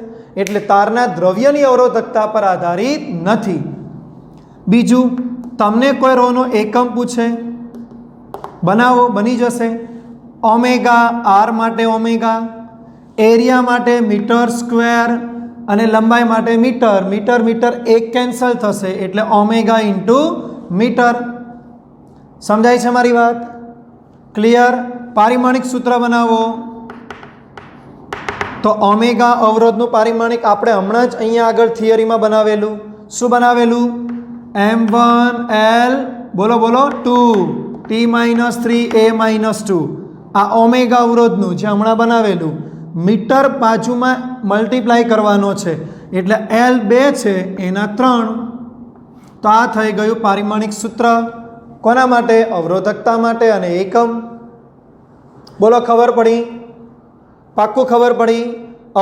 એટલે તારના દ્રવ્યની અવરોધકતા પર આધારિત નથી. બીજું, તમને કોઈ રોનો એકમ પૂછે, બનાવો, બની જશે. ઓમેગા, આર માટે ઓમેગા, એરિયા માટે મીટર સ્ક્વેર અને લંબાઈ માટે મીટર. મીટર મીટર એક કેન્સલ થશે એટલે ઓમેગા ઇન્ટુ મીટર. સમજાય છે મારી વાત? ક્લિયર? પારિમાણિક સૂત્ર બનાવો. તો ઓમેગા અવરોધનું પારિમાણિક આપણે હમણાં જ અહીંયા આગળ થિયરીમાં બનાવેલું. શું બનાવેલું? M1L બોલો બોલો 2 T-3A-2. આ ઓમેગા અવરોધનું જે હમણાં બનાવેલું, મીટર બાજુમાં મલ્ટીપ્લાય કરવાનો છે એટલે L 2 છે એના 3. તો આ થઈ ગયું પારિમાણિક સૂત્ર. કોના માટે? અવરોધકતા માટે અને એકમ. બોલો ખબર પડી? પાક્કું ખબર પડી?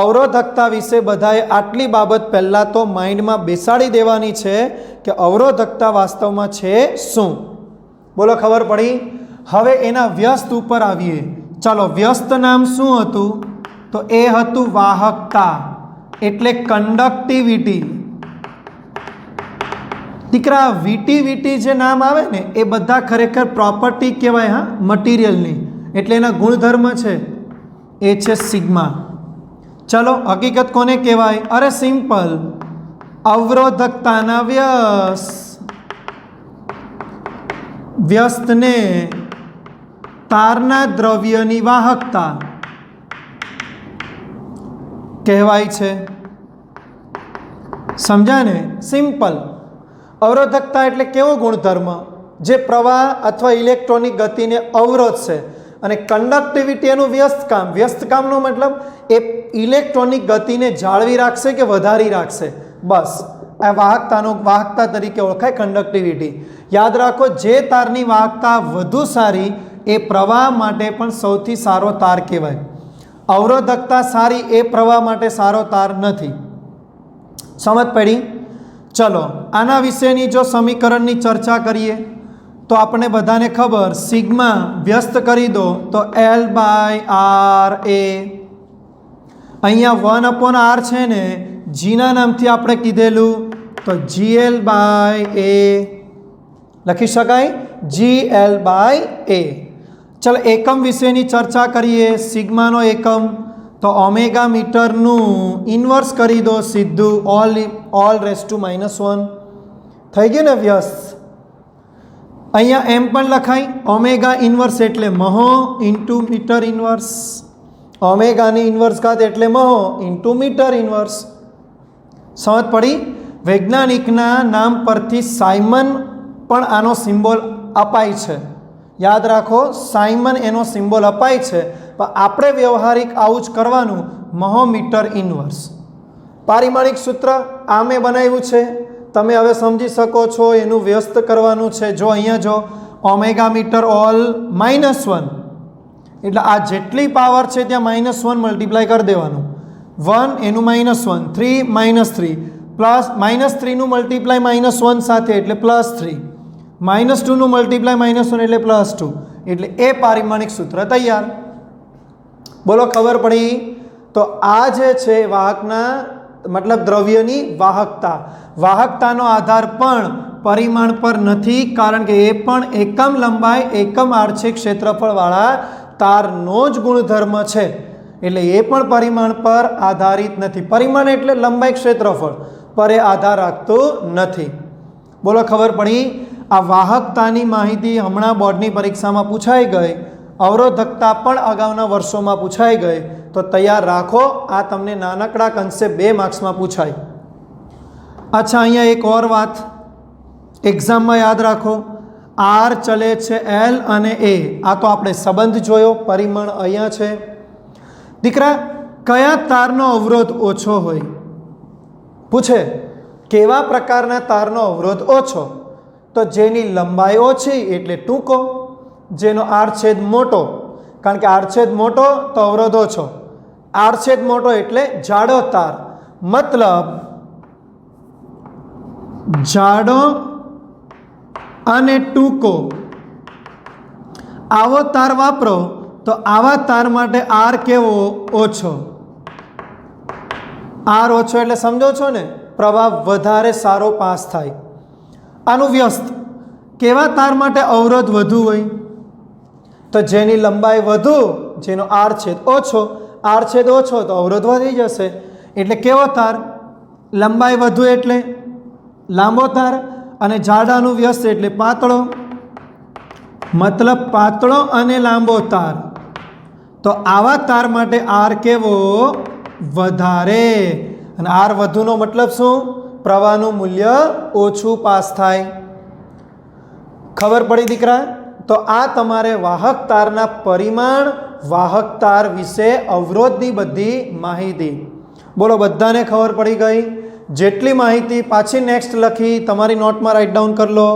અવરોધકતા વિશે બધાએ આટલી બાબત પહેલાં તો માઇન્ડમાં બેસાડી દેવાની છે કે અવરોધકતા વાસ્તવમાં છે શું. બોલો ખબર પડી? હવે એના વ્યસ્ત ઉપર આવીએ. ચાલો, વ્યસ્ત નામ શું હતું? તો એ હતું વાહકતા, એટલે કંડક્ટિવિટી. દીકરા, વીટી જે નામ આવે ને એ બધા ખરેખર પ્રોપર્ટી કહેવાય, હા, મટીરિયલની, એટલે એના ગુણધર્મ છે એ છે સિગ્મા. ચલો, હકીકત કોને કહેવાય? અરે સિમ્પલ, અવરોધકતાના વ્યસ્તને તારના દ્રવ્યની વાહકતા કહેવાય છે. સમજાય ને? સિમ્પલ. અવરોધકતા એટલે કેવો ગુણધર્મ? જે પ્રવાહ અથવા ઇલેક્ટ્રોનિક ગતિને અવરોધશે. અને કંડક્ટિવિટી એનું વ્યસ્ત કામ. વ્યસ્ત કામનો મતલબ એ ઇલેક્ટ્રોનિક ગતિને જાળવી રાખશે કે વધારી રાખશે, બસ. આ વાહકતા તરીકે ઓળખાય કંડક્ટિવિટી. યાદ રાખો, જે તારની વાહકતા વધુ સારી એ પ્રવાહ માટે પણ સૌથી સારો તાર કહેવાય. અવરોધકતા સારી એ પ્રવાહ માટે સારો તાર નથી. સમજ પડી? ચલો, આના વિશેની જો સમીકરણની ચર્ચા કરીએ તો આપણે બધાને ખબર, સિગ્મા વ્યસ્ત કરી દો તો L/R A. અહીંયા 1/R છે ને, જીના નામથી આપણે કીધેલું, તો GL/A લખી શકાય, GL/A. ચલો, એકમ વિશેની ચર્ચા કરીએ. સિગ્માનો એકમ તો ઓમેગા મીટરનું ઇન્વર્સ કરી દો સીધું, ઓલ રેસ ટુ -1 થઈ ગયું ને વ્યસ્ત. અહીંયા એમ પણ લખાય, ઓમેગા ઇન્વર્સ એટલે મહો ઇન્ટુ મીટર ઇન્વર્સ. ઓમેગાની ઇન્વર્સ ઘાત એટલે મહો ઇન્ટુ મીટર ઇન્વર્સ. સમજ પડી? વૈજ્ઞાનિકના નામ પરથી સાયમન પણ આનો સિમ્બોલ અપાય છે. યાદ રાખો, સાયમન એનો સિમ્બોલ અપાય છે, પણ આપણે વ્યવહારિક આવું જ કરવાનું, મહો મીટર ઇન્વર્સ. પારિમાણિક સૂત્ર આમે બનાવ્યું છે, તમે હવે સમજી શકો છો. એનું વ્યસ્ત કરવાનું છે. જો અહીંયા જો ઓમેગા મીટર ઓલ -1, એટલે આ જેટલી પાવર છે ત્યાં -1 મલ્ટીપ્લાય કરી દેવાનું. 1 એનું -1, 3 -3, પ્લસ -3નું મલ્ટીપ્લાય -1 સાથે એટલે +3, -2નું મલ્ટીપ્લાય -1 એટલે +2, એટલે એ પારિમાણિક સૂત્ર તૈયાર. બોલો ખબર પડી? તો આ જે છે વાહકના મતલબ દ્રવ્યની વાહકતા. વાહકતાનો આધાર પણ પરિમાણ પર નથી, કારણ કે એ પણ એકમ લંબાઈ એકમ આરછેદ ક્ષેત્રફળવાળા તારનો જ ગુણધર્મ છે. એટલે એ પણ પરિમાણ પર આધારિત નથી. પરિમાણ એટલે લંબાઈ ક્ષેત્રફળ પર એ આધાર રાખતું નથી. બોલો ખબર પડી? આ વાહકતાની માહિતી હમણાં બોર્ડની પરીક્ષામાં પૂછાઈ ગઈ. અવરોધકતા પણ અગાઉના વર્ષોમાં પૂછાઈ ગઈ. તો તૈયાર રાખો, આ તમને નાનકડા કન્સેપ્ટ 2 માર્ક્સમાં પૂછાય. અચ્છા, અહીંયા એક ઓર વાત એક્ઝામમાં યાદ રાખો. આર ચલે છે L અને A. આ તો આપણે સંબંધ જોયો, પરિમાણ અહીંયા છે. દીકરા, કયા તારનો અવરોધ ઓછો હોય? પૂછે, કેવા પ્રકારના તારનો અવરોધ ઓછો? તો જેની લંબાઈ ઓછી એટલે ટૂંકો, જેનો આડછેદ મોટો, કારણ કે આડછેદ મોટો તો અવરોધ ઓછો. આડછેદ મોટો એટલે જાડો તાર, મતલબ જાડો અને ટૂંકો આવો તાર વાપરો તો આવા તાર માટે આર કેવો? ઓછો. આર ઓછો એટલે સમજો છો ને, પ્રવાહ વધારે સારો પાસ થાય. આનું વ્યસ્ત. કેવા તાર માટે અવરોધ વધુ હોય? તો જેની લંબાઈ વધુ, જેનો આડછેદ ઓછો. આડછેદ ઓછો તો અવરોધ વધી જશે. એટલે કેવો તાર? લંબાઈ વધુ એટલે લાંબો તાર, અને જાડાનું વ્યસ્ત એટલે પાતળો, મતલબ પાતળો અને લાંબો તાર. તો આવા તાર માટે આર કેવો? વધારે. અને આર વધુનો મતલબ શું? પ્રવાહનું મૂલ્ય ઓછું પાસ થાય. ખબર પડી દીકરા? તો આ તમારે વાહક તારના પરિમાણ, વાહક તાર વિશે અવરોધની બધી માહિતી. બોલો, બધાને ખબર પડી ગઈ? જેટલી માહિતી પાછી નેક્સ્ટ લખી તમારી નોટમાં રાઇટ ડાઉન કરી લો.